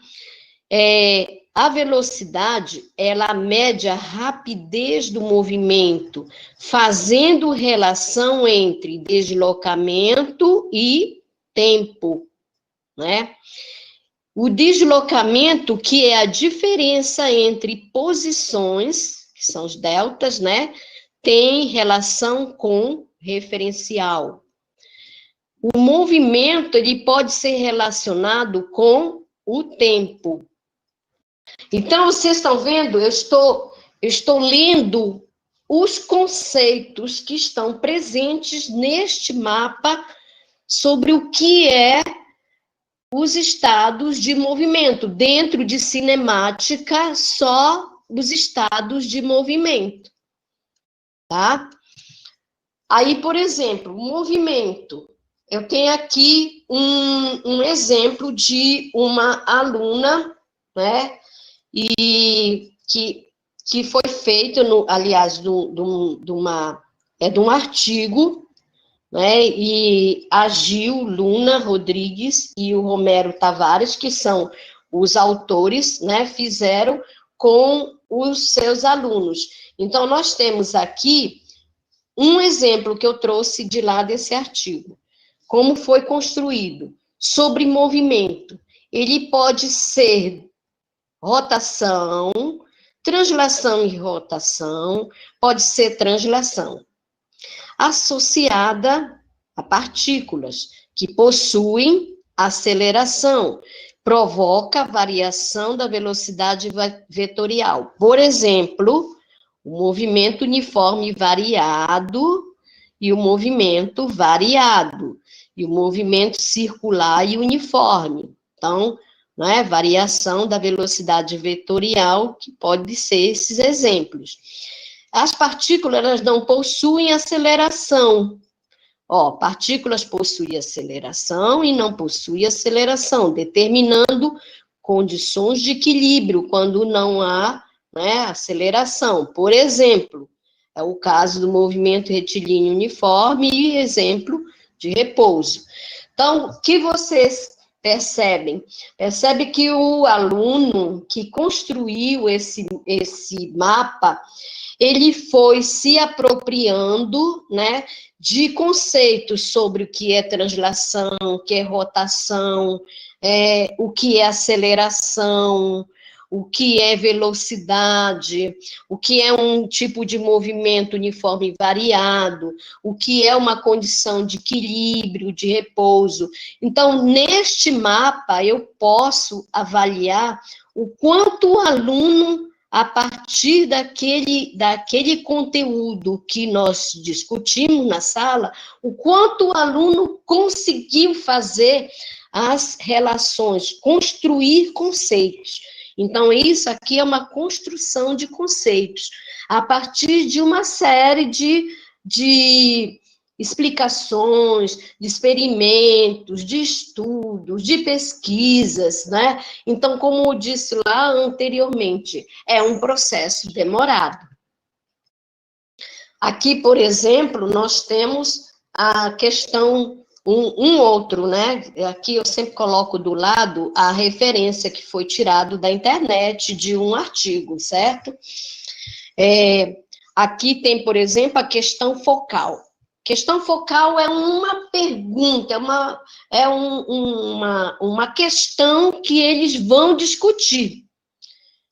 A velocidade, ela mede a rapidez do movimento, fazendo relação entre deslocamento e tempo, né? O deslocamento, que é a diferença entre posições, que são os deltas, né? Tem relação com referencial. O movimento, ele pode ser relacionado com o tempo. Então, vocês estão vendo, eu estou lendo os conceitos que estão presentes neste mapa sobre o que é os estados de movimento. Dentro de cinemática, só os estados de movimento, tá? Aí, por exemplo, movimento. Eu tenho aqui um exemplo de uma aluna, né? E que foi feito, aliás, de um artigo, né? E a Gil Luna Rodrigues e o Romero Tavares, que são os autores, né? Fizeram com os seus alunos. Então, nós temos aqui um exemplo que eu trouxe de lá desse artigo. Como foi construído? Sobre movimento. Ele pode ser rotação, translação e rotação, pode ser translação, associada a partículas que possuem aceleração, provoca variação da velocidade vetorial. Por exemplo, o movimento uniforme variado e o movimento variado, e o movimento circular e uniforme. Então, né, variação da velocidade vetorial, que pode ser esses exemplos. As partículas, elas não possuem aceleração. Ó, partículas possuem aceleração e não possuem aceleração, determinando condições de equilíbrio quando não há, né, aceleração. Por exemplo, é o caso do movimento retilíneo uniforme e exemplo de repouso. Então, o que vocês percebe que o aluno que construiu esse mapa, ele foi se apropriando, né, de conceitos sobre o que é translação, o que é rotação, o que é aceleração, o que é velocidade, o que é um tipo de movimento uniforme variado, o que é uma condição de equilíbrio, de repouso. Então, neste mapa, eu posso avaliar o quanto o aluno, a partir daquele conteúdo que nós discutimos na sala, o quanto o aluno conseguiu fazer as relações, construir conceitos. Então, isso aqui é uma construção de conceitos, a partir de uma série de explicações, de experimentos, de estudos, de pesquisas, né? Então, como eu disse lá anteriormente, é um processo demorado. Aqui, por exemplo, nós temos a questão... Um outro, né? Aqui eu sempre coloco do lado a referência que foi tirado da internet de um artigo, certo? Aqui tem, por exemplo, a questão focal. Questão focal é uma pergunta, é uma questão que eles vão discutir.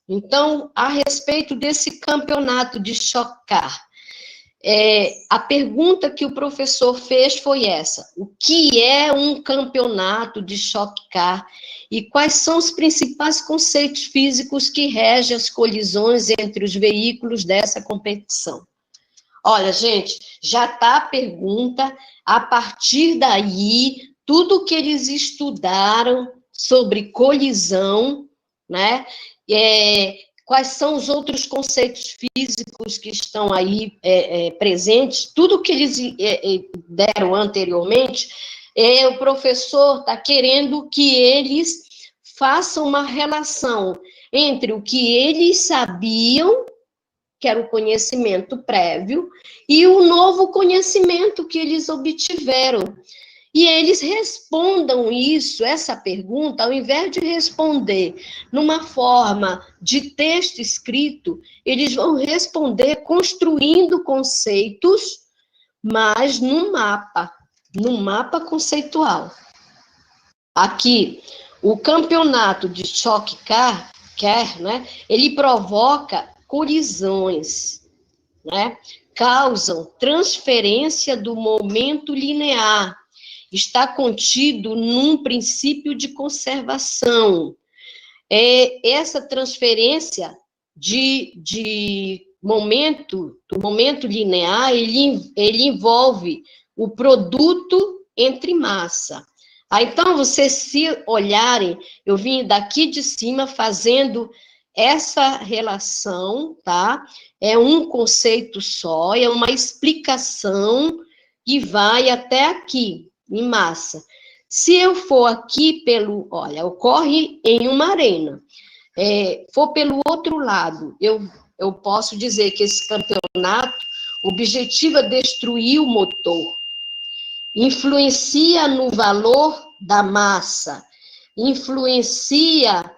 Então, a respeito desse campeonato de chocar, A pergunta que o professor fez foi essa: o que é um campeonato de Stock Car e quais são os principais conceitos físicos que regem as colisões entre os veículos dessa competição? Olha, gente, já está a pergunta. A partir daí, tudo que eles estudaram sobre colisão, né? Quais são os outros conceitos físicos que estão aí presentes, tudo que eles deram anteriormente, o professor está querendo que eles façam uma relação entre o que eles sabiam, que era o conhecimento prévio, e o novo conhecimento que eles obtiveram. E eles respondam essa pergunta, ao invés de responder numa forma de texto escrito, eles vão responder construindo conceitos, mas num mapa conceitual. Aqui, o campeonato de Stock Car, né, ele provoca colisões, né, causam transferência do momento linear, está contido num princípio de conservação. Essa transferência do momento linear, ele envolve o produto entre massa. Então, vocês se olharem, eu vim daqui de cima fazendo essa relação, tá? É um conceito só, é uma explicação que vai até aqui, em massa. Se eu for aqui ocorre em uma arena. For pelo outro lado, eu posso dizer que esse campeonato objetiva destruir o motor, influencia no valor da massa, influencia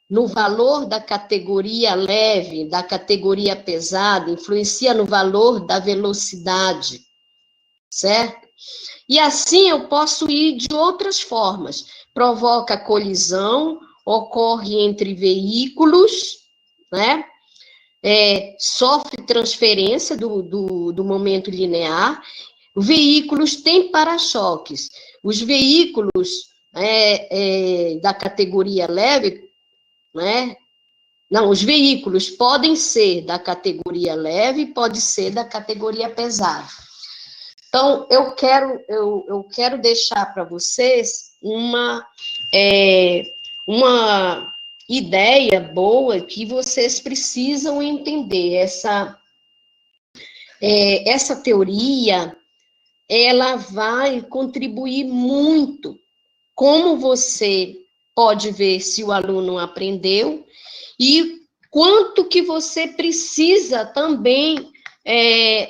no valor da categoria leve, da categoria pesada, influencia no valor da velocidade, certo? E assim eu posso ir de outras formas. Provoca colisão, ocorre entre veículos, né? Sofre transferência do momento linear. Veículos têm para-choques. Os veículos da categoria leve, né? Não, os veículos podem ser da categoria leve, pode ser da categoria pesada. Então, eu quero deixar para vocês uma ideia boa que vocês precisam entender. Essa teoria, ela vai contribuir muito. Como você pode ver se o aluno aprendeu e quanto que você precisa também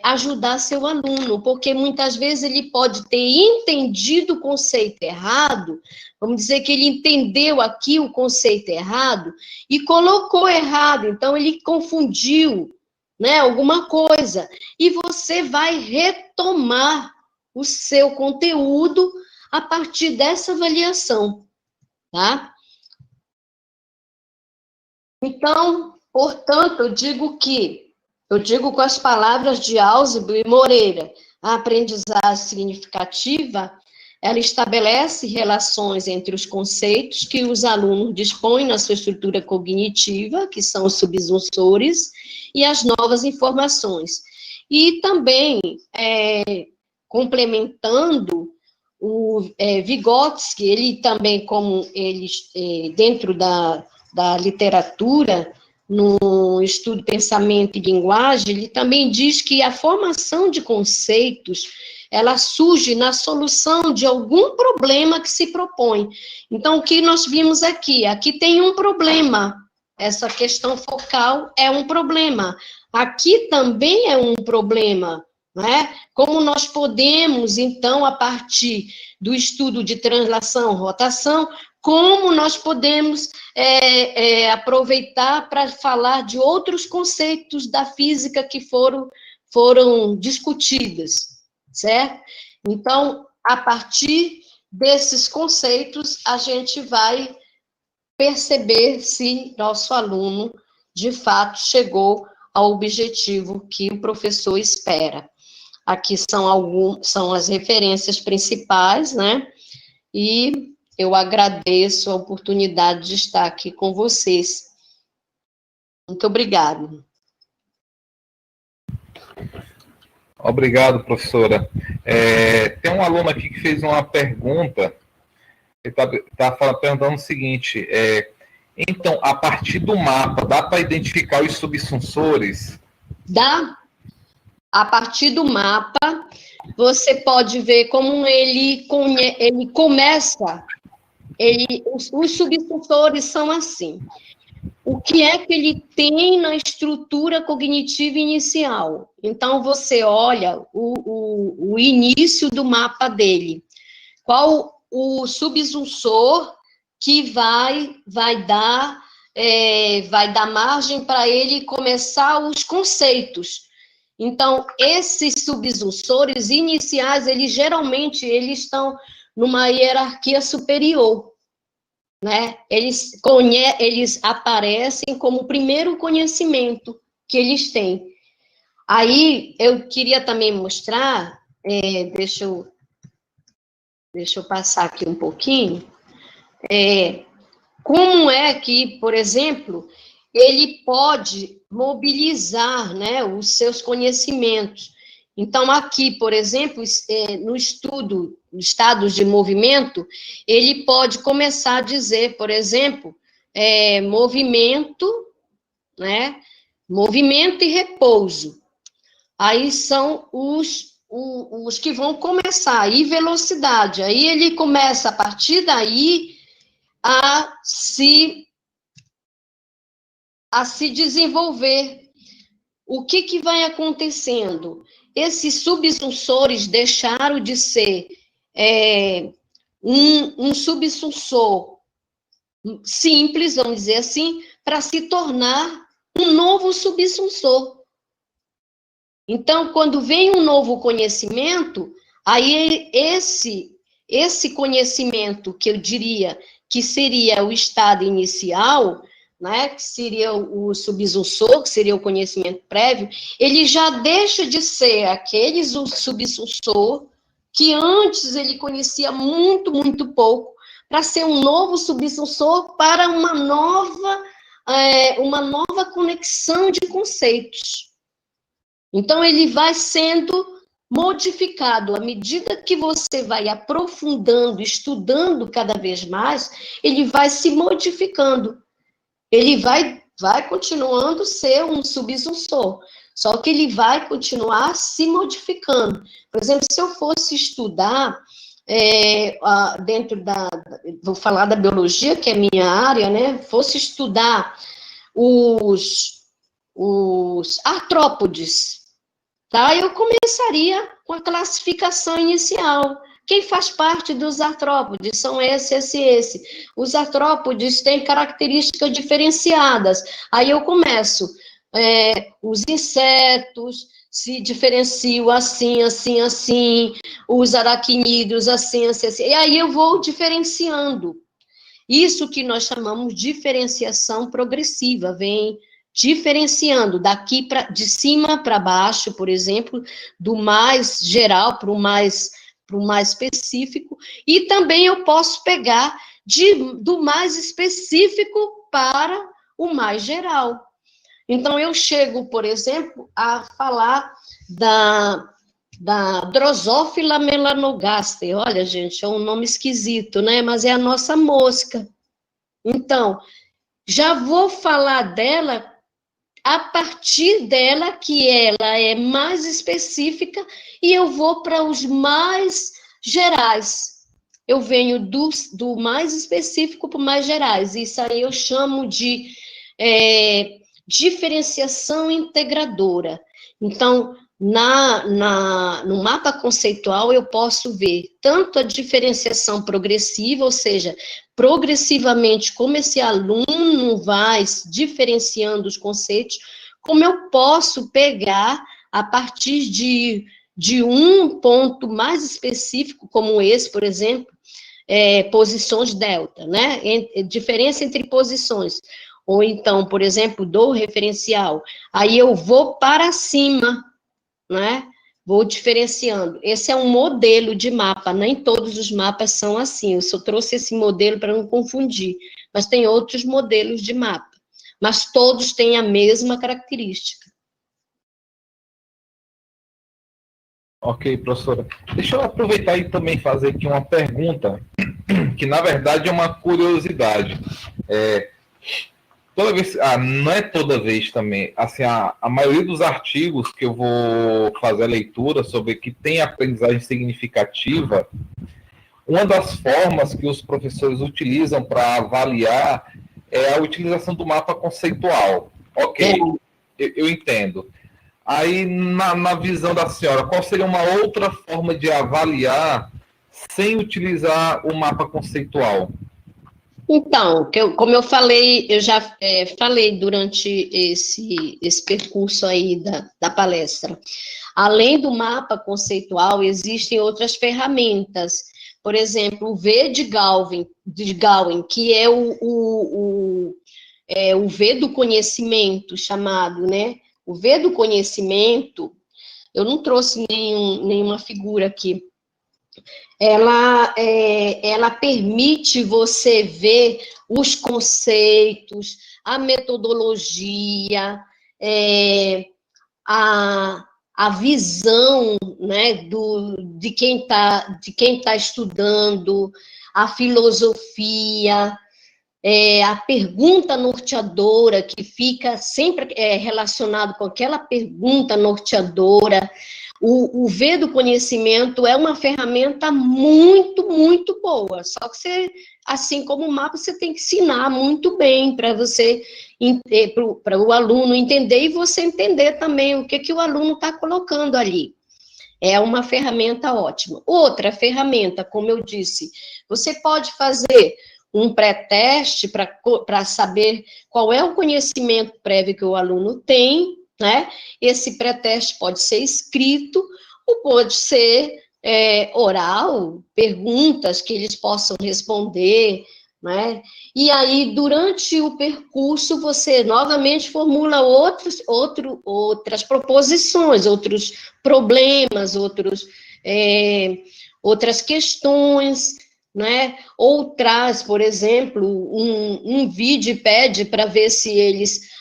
ajudar seu aluno, porque muitas vezes ele pode ter entendido o conceito errado, vamos dizer que ele entendeu aqui o conceito errado e colocou errado, então ele confundiu, né, alguma coisa, e você vai retomar o seu conteúdo a partir dessa avaliação, tá? Então, portanto, eu digo com as palavras de Ausubel e Moreira, a aprendizagem significativa, ela estabelece relações entre os conceitos que os alunos dispõem na sua estrutura cognitiva, que são os subsensores, e as novas informações. E também, complementando, o Vygotsky, ele também, como ele, dentro da literatura, no estudo Pensamento e Linguagem, ele também diz que a formação de conceitos, ela surge na solução de algum problema que se propõe. Então, o que nós vimos aqui tem um problema, essa questão focal é um problema, aqui também é um problema, né? Como nós podemos, então, a partir do estudo de translação, rotação, como nós podemos aproveitar para falar de outros conceitos da física que foram discutidos, certo? Então, a partir desses conceitos, a gente vai perceber se nosso aluno, de fato, chegou ao objetivo que o professor espera. Aqui são as referências principais, né? E eu agradeço a oportunidade de estar aqui com vocês. Muito obrigada.
Obrigado, professora. Tem um aluno aqui que fez uma pergunta, ele está perguntando o seguinte, então, a partir do mapa, dá para identificar os subsunsores?
Dá. A partir do mapa, você pode ver como ele começa, os subsunsores são assim. O que é que ele tem na estrutura cognitiva inicial? Então, você olha o início do mapa dele. Qual o subsunsor que vai dar margem para ele começar os conceitos. Então, esses subsunsores iniciais, geralmente estão numa hierarquia superior, né? Eles aparecem como o primeiro conhecimento que eles têm. Aí, eu queria também mostrar, deixa eu passar aqui um pouquinho, como é que, por exemplo, ele pode mobilizar, né, os seus conhecimentos. Então, aqui, por exemplo, no estudo, estados de movimento, ele pode começar a dizer, por exemplo, movimento, né, movimento e repouso. Aí são os que vão começar, e velocidade. Aí ele começa, a partir daí, a se desenvolver. O que vai acontecendo? Esses subsunsores deixaram de ser um subsunsor simples, vamos dizer assim, para se tornar um novo subsunsor. Então, quando vem um novo conhecimento, aí esse conhecimento, que eu diria que seria o estado inicial, né, que seria o subsunsor, que seria o conhecimento prévio, ele já deixa de ser aquele subsunsor que antes ele conhecia muito, muito pouco, para ser um novo subsunsor para uma nova conexão de conceitos. Então, ele vai sendo modificado. À medida que você vai aprofundando, estudando cada vez mais, ele vai se modificando. Ele vai continuando a ser um subsunsor, só que ele vai continuar se modificando. Por exemplo, se eu fosse estudar vou falar da biologia, que é minha área, né? Fosse estudar os artrópodes, tá? Eu começaria com a classificação inicial. Quem faz parte dos artrópodes são esse. Os artrópodes têm características diferenciadas. Aí eu começo. Os insetos se diferenciam assim. Os aracnídeos assim. E aí eu vou diferenciando. Isso que nós chamamos de diferenciação progressiva. Vem diferenciando de cima para baixo, por exemplo, do mais geral para o mais específico, e também eu posso pegar do mais específico para o mais geral. Então, eu chego, por exemplo, a falar da Drosophila melanogaster. Olha, gente, é um nome esquisito, né? Mas é a nossa mosca. Então, já vou falar dela a partir dela, que ela é mais específica, e eu vou para os mais gerais. Eu venho do mais específico para o mais gerais. Isso aí eu chamo de diferenciação integradora. Então, no mapa conceitual, eu posso ver tanto a diferenciação progressiva, ou seja, progressivamente, como esse aluno vai diferenciando os conceitos, como eu posso pegar, a partir de um ponto mais específico, como esse, por exemplo, posições delta, né? Diferença entre posições. ou então, por exemplo, do referencial, aí eu vou para cima, né? Vou diferenciando. Esse é um modelo de mapa, nem todos os mapas são assim. Eu só trouxe esse modelo para não confundir, mas tem outros modelos de mapa. Mas todos têm a mesma característica.
Ok, professora. Deixa eu aproveitar e também fazer aqui uma pergunta, que na verdade é uma curiosidade. Toda vez, não é toda vez também, assim, a maioria dos artigos que eu vou fazer a leitura sobre que tem aprendizagem significativa, uma das formas que os professores utilizam para avaliar é a utilização do mapa conceitual. Ok, eu entendo. Aí, na visão da senhora, qual seria uma outra forma de avaliar sem utilizar o mapa conceitual?
Então, como eu falei, eu já falei durante esse percurso aí da palestra. Além do mapa conceitual, existem outras ferramentas. Por exemplo, o V de Galvin, que é o V do conhecimento chamado, né? O V do conhecimento, eu não trouxe nenhuma figura aqui. Ela permite você ver os conceitos, a metodologia, a visão, né, de quem tá estudando, a filosofia, a pergunta norteadora, que fica sempre relacionado com aquela pergunta norteadora. O V do conhecimento é uma ferramenta muito, muito boa, só que você, assim como o mapa, você tem que ensinar muito bem para você, para o aluno entender e você entender também o que o aluno está colocando ali. É uma ferramenta ótima. Outra ferramenta, como eu disse, você pode fazer um pré-teste para saber qual é o conhecimento prévio que o aluno tem, né? Esse pré-teste pode ser escrito ou pode ser oral, perguntas que eles possam responder, né? E aí, durante o percurso, você novamente formula outras proposições, outros problemas, outras questões, né? Ou traz, por exemplo, um vídeo e pede para ver se eles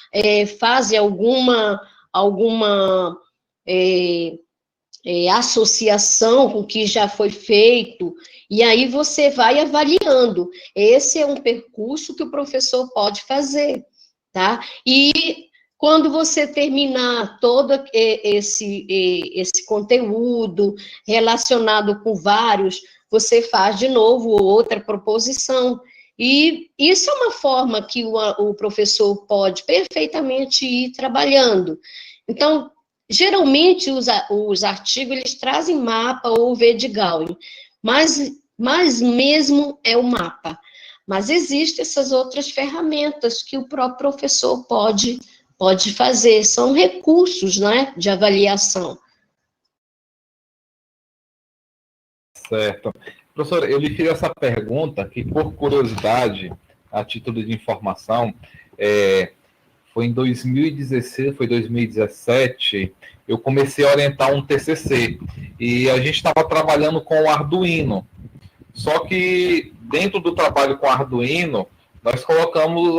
fazem alguma associação com o que já foi feito, e aí você vai avaliando. Esse é um percurso que o professor pode fazer, tá? E quando você terminar todo esse conteúdo relacionado com vários, você faz de novo outra proposição. E isso é uma forma que o professor pode perfeitamente ir trabalhando. Então, geralmente, os artigos, eles trazem mapa ou V de Galvin, mas mesmo é o mapa. Mas existem essas outras ferramentas que o próprio professor pode fazer, são recursos, né, de avaliação.
Certo. Professor, eu lhe fiz essa pergunta que, por curiosidade, a título de informação, foi em 2016, foi 2017, eu comecei a orientar um TCC, e a gente estava trabalhando com o Arduino. Só que, dentro do trabalho com o Arduino, nós colocamos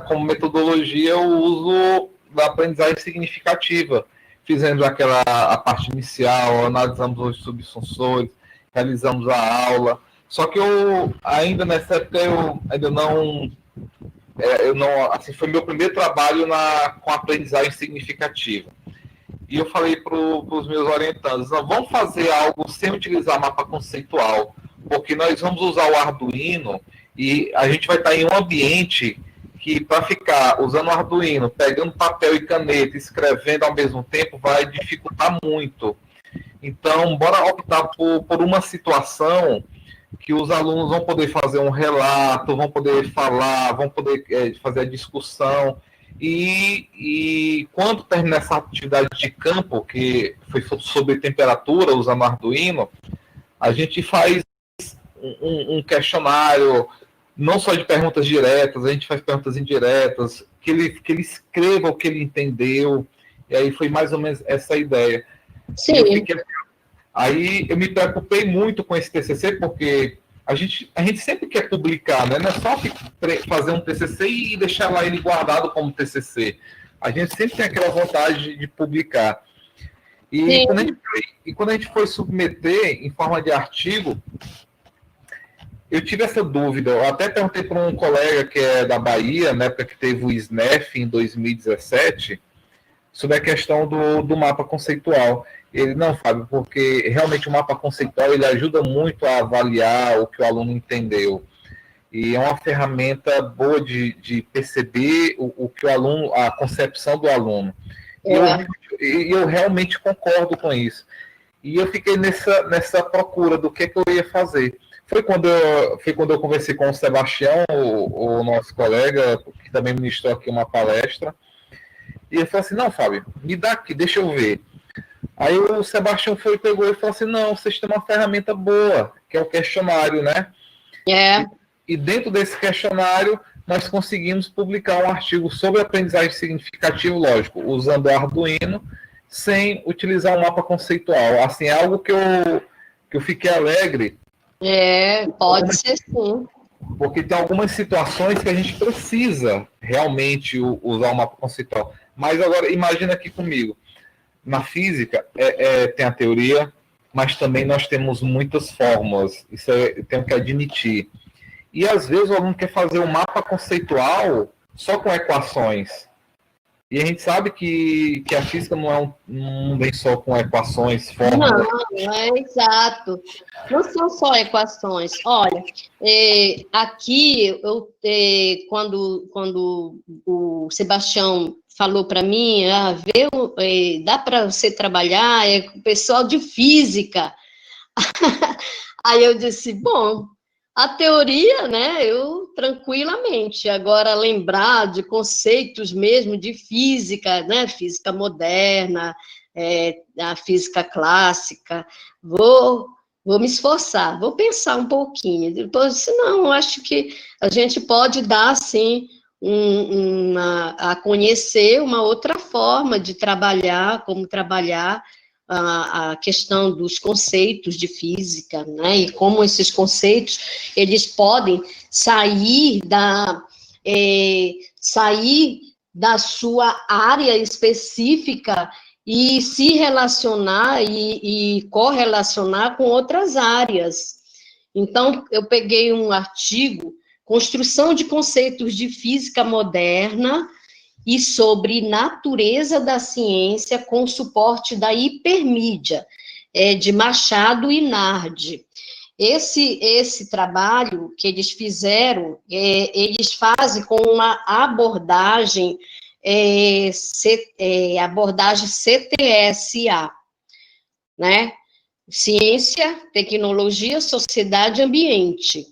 como metodologia o uso da aprendizagem significativa. Fizemos a parte inicial, analisamos os subfunções, realizamos a aula. Só que ainda nessa época, eu não, assim, foi meu primeiro trabalho com aprendizagem significativa. E eu falei para os meus orientandos, não, vamos fazer algo sem utilizar mapa conceitual, porque nós vamos usar o Arduino e a gente vai estar em um ambiente que, para ficar usando o Arduino, pegando papel e caneta, escrevendo ao mesmo tempo, vai dificultar muito. Então, bora optar por uma situação que os alunos vão poder fazer um relato, vão poder falar, vão poder fazer a discussão. E quando terminar essa atividade de campo, que foi sobre temperatura, usando o Arduino, a gente faz um questionário, não só de perguntas diretas, a gente faz perguntas indiretas, que ele escreva o que ele entendeu, e aí foi mais ou menos essa ideia.
Sim.
Aí eu me preocupei muito com esse TCC, porque a gente sempre quer publicar, né? Não é só fazer um TCC e deixar lá ele guardado como TCC. A gente sempre tem aquela vontade de publicar. E quando a gente foi submeter em forma de artigo, eu tive essa dúvida. Eu até perguntei para um colega que é da Bahia, na época que teve o SNEF em 2017, sobre a questão do mapa conceitual. Ele, não, Fábio, porque realmente o mapa conceitual ele ajuda muito a avaliar o que o aluno entendeu. E é uma ferramenta boa de perceber o que o aluno, a concepção do aluno. E eu realmente concordo com isso. E eu fiquei nessa procura do que eu ia fazer. Foi quando eu conversei com o Sebastião, o nosso colega, que também ministrou aqui uma palestra. E ele falou assim, não, Fábio, me dá aqui, deixa eu ver. Aí o Sebastião pegou e falou assim, não, vocês têm uma ferramenta boa, que é o questionário, né? E dentro desse questionário, nós conseguimos publicar um artigo sobre aprendizagem significativa, lógico, usando o Arduino, sem utilizar um mapa conceitual. Assim, é algo que eu fiquei alegre.
Pode ser sim.
Porque tem algumas situações que a gente precisa realmente usar o mapa conceitual. Mas agora, imagina aqui comigo. Na física, tem a teoria, mas também nós temos muitas fórmulas. Isso eu tenho que admitir. E às vezes o aluno quer fazer um mapa conceitual só com equações. E a gente sabe que a física não vem só com equações, fórmulas.
Não, é exato. Não são só equações. Olha, aqui, quando o Sebastião falou para mim, dá para você trabalhar com o pessoal de física. Aí eu disse, bom, a teoria, né, eu tranquilamente. Agora, lembrar de conceitos mesmo de física, né, física moderna, a física clássica, vou me esforçar, vou pensar um pouquinho. Depois, senão, eu acho que a gente pode dar, sim, a conhecer uma outra forma de trabalhar, como trabalhar a questão dos conceitos de física, né, e como esses conceitos, eles podem sair da sua área específica e se relacionar e correlacionar com outras áreas. Então, eu peguei um artigo, Construção de Conceitos de Física Moderna, e sobre natureza da ciência com suporte da hipermídia, de Machado e Nardi. Esse trabalho que eles fizeram, eles fazem com uma abordagem, abordagem CTSA, né? Ciência, Tecnologia, Sociedade e Ambiente.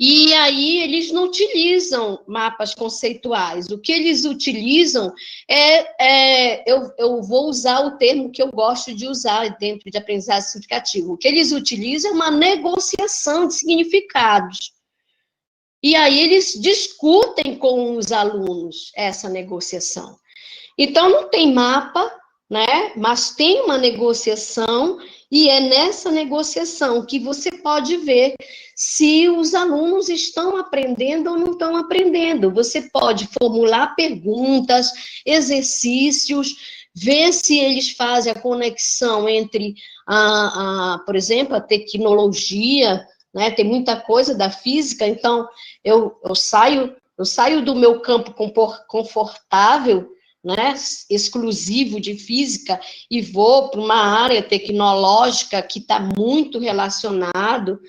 E aí eles não utilizam mapas conceituais. O que eles utilizam eu vou usar o termo que eu gosto de usar dentro de aprendizagem significativa. O que eles utilizam é uma negociação de significados. E aí eles discutem com os alunos essa negociação. Então, não tem mapa, né? Mas tem uma negociação, e é nessa negociação que você pode ver se os alunos estão aprendendo ou não estão aprendendo. Você pode formular perguntas, exercícios, ver se eles fazem a conexão entre, por exemplo, a tecnologia, né? Tem muita coisa da física, então eu saio do meu campo confortável, né, exclusivo de física, e vou para uma área tecnológica que está muito relacionado,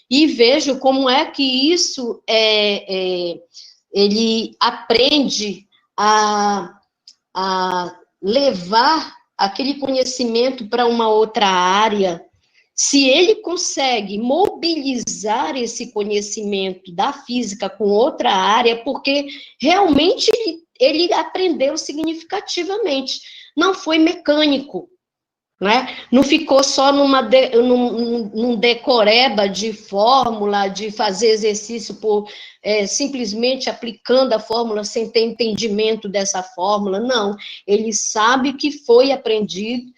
e vejo como é que isso ele aprende a levar aquele conhecimento para uma outra área. Se ele consegue mobilizar esse conhecimento da física com outra área, porque realmente ele aprendeu significativamente, não foi mecânico, né? Não ficou só num decoreba de fórmula, de fazer exercício simplesmente aplicando a fórmula sem ter entendimento dessa fórmula, não. Ele sabe que foi aprendido,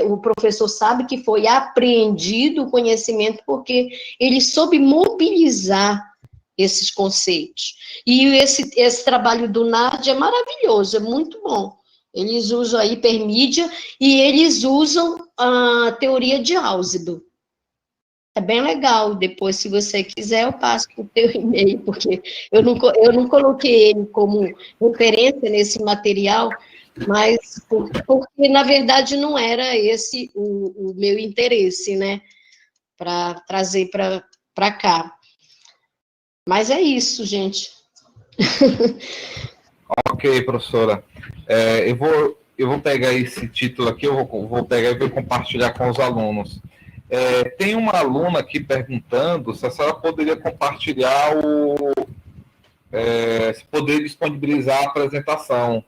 o professor sabe que foi apreendido o conhecimento, porque ele soube mobilizar esses conceitos. E esse trabalho do NARD é maravilhoso, é muito bom. Eles usam a hipermídia e eles usam a teoria de Áusibo. É bem legal. Depois, se você quiser, eu passo para o teu e-mail, porque eu não coloquei ele como referência nesse material, mas porque, na verdade, não era esse o meu interesse, né? Para trazer para cá. Mas é isso, gente.
Ok, professora. Eu vou pegar esse título aqui, eu vou pegar e vou compartilhar com os alunos. Tem uma aluna aqui perguntando se a senhora poderia compartilhar se poderia disponibilizar a apresentação.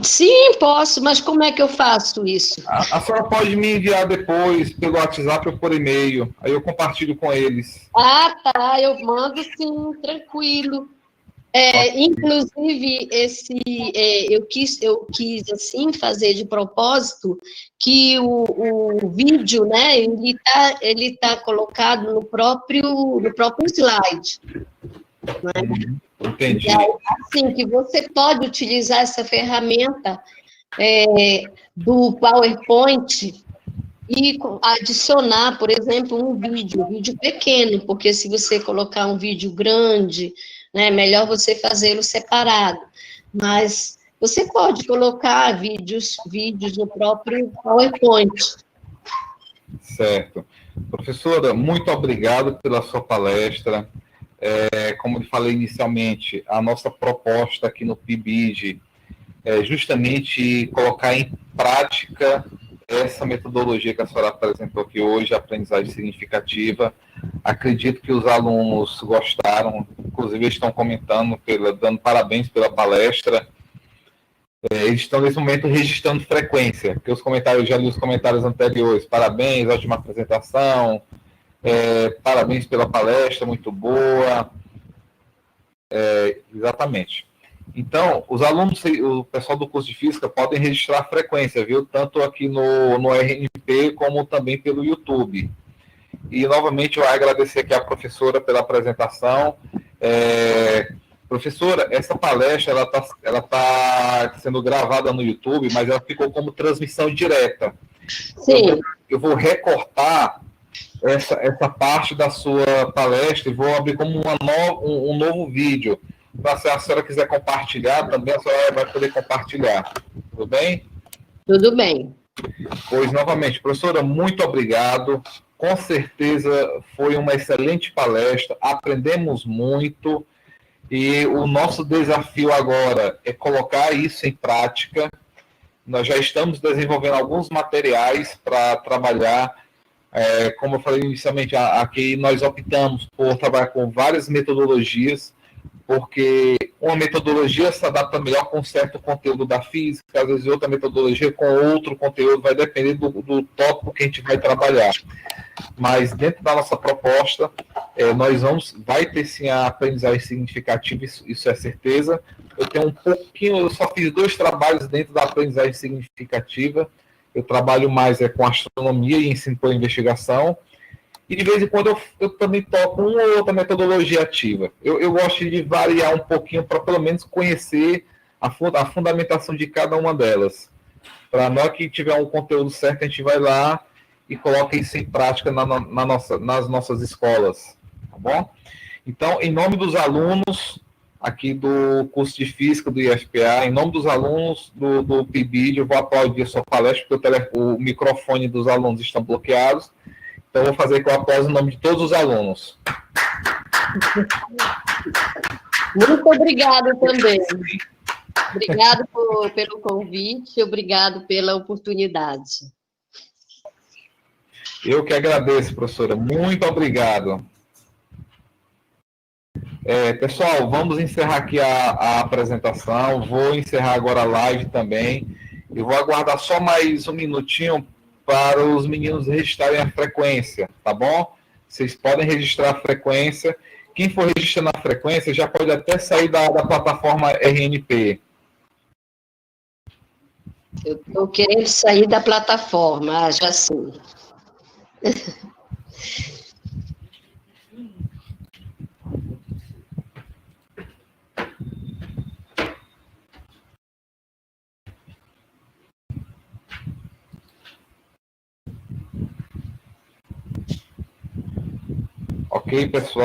Sim, posso, mas como é que eu faço isso?
A senhora pode me enviar depois pelo WhatsApp ou por e-mail, aí eu compartilho com eles.
Ah, tá, eu mando sim, tranquilo. Inclusive, eu quis assim fazer de propósito que o vídeo, né, ele tá colocado no próprio slide. Né?
Entendi.
E aí, assim, que você pode utilizar essa ferramenta do PowerPoint e adicionar, por exemplo, um vídeo pequeno, porque se você colocar um vídeo grande, né, melhor você fazê-lo separado. Mas você pode colocar vídeos no próprio PowerPoint.
Certo. Professora, muito obrigado pela sua palestra. Como eu falei inicialmente, a nossa proposta aqui no PIBID é justamente colocar em prática essa metodologia que a senhora apresentou aqui hoje, a aprendizagem significativa. Acredito que os alunos gostaram, inclusive estão comentando, dando parabéns pela palestra. Eles estão nesse momento registrando frequência, porque eu já li os comentários anteriores. Parabéns, ótima apresentação. Parabéns pela palestra, muito boa. Exatamente. Então, os alunos, o pessoal do curso de Física podem registrar a frequência, viu? Tanto aqui no RNP, como também pelo YouTube. E, novamente, eu vou agradecer aqui a professora pela apresentação. Professora, essa palestra ela tá sendo gravada no YouTube, mas ela ficou como transmissão direta.
Sim.
Eu vou recortar essa parte da sua palestra e vou abrir como um novo vídeo. Então, se a senhora quiser compartilhar, também a senhora vai poder compartilhar. Tudo bem?
Tudo bem.
Pois, novamente, professora, muito obrigado. Com certeza foi uma excelente palestra, aprendemos muito e o nosso desafio agora é colocar isso em prática. Nós já estamos desenvolvendo alguns materiais para trabalhar. Como eu falei inicialmente, aqui nós optamos por trabalhar com várias metodologias, porque uma metodologia se adapta melhor com certo conteúdo da física, às vezes outra metodologia com outro conteúdo, vai depender do tópico que a gente vai trabalhar. Mas dentro da nossa proposta, vai ter sim a aprendizagem significativa, isso é certeza. Eu só fiz 2 trabalhos dentro da aprendizagem significativa. Eu trabalho mais com astronomia e ensino por investigação. E de vez em quando eu também toco uma ou outra metodologia ativa. Eu gosto de variar um pouquinho para pelo menos conhecer a fundamentação de cada uma delas. Para nós que tiver um conteúdo certo, a gente vai lá e coloca isso em prática nas nossas escolas. Tá bom? Então, em nome dos alunos aqui do curso de Física do IFPA, em nome dos alunos do PIBID, eu vou aplaudir a sua palestra, porque o microfone dos alunos estão bloqueados. Então, eu vou fazer que eu aplauso em nome de todos os alunos.
Muito obrigada também. Obrigado pelo convite, obrigado pela oportunidade.
Eu que agradeço, professora. Muito obrigado. Pessoal, vamos encerrar aqui a apresentação. Vou encerrar agora a live também. Eu vou aguardar só mais um minutinho para os meninos registrarem a frequência, tá bom? Vocês podem registrar a frequência. Quem for registrando a frequência já pode até sair da plataforma RNP.
Eu estou querendo sair da plataforma, já sei.
Ok, pessoal?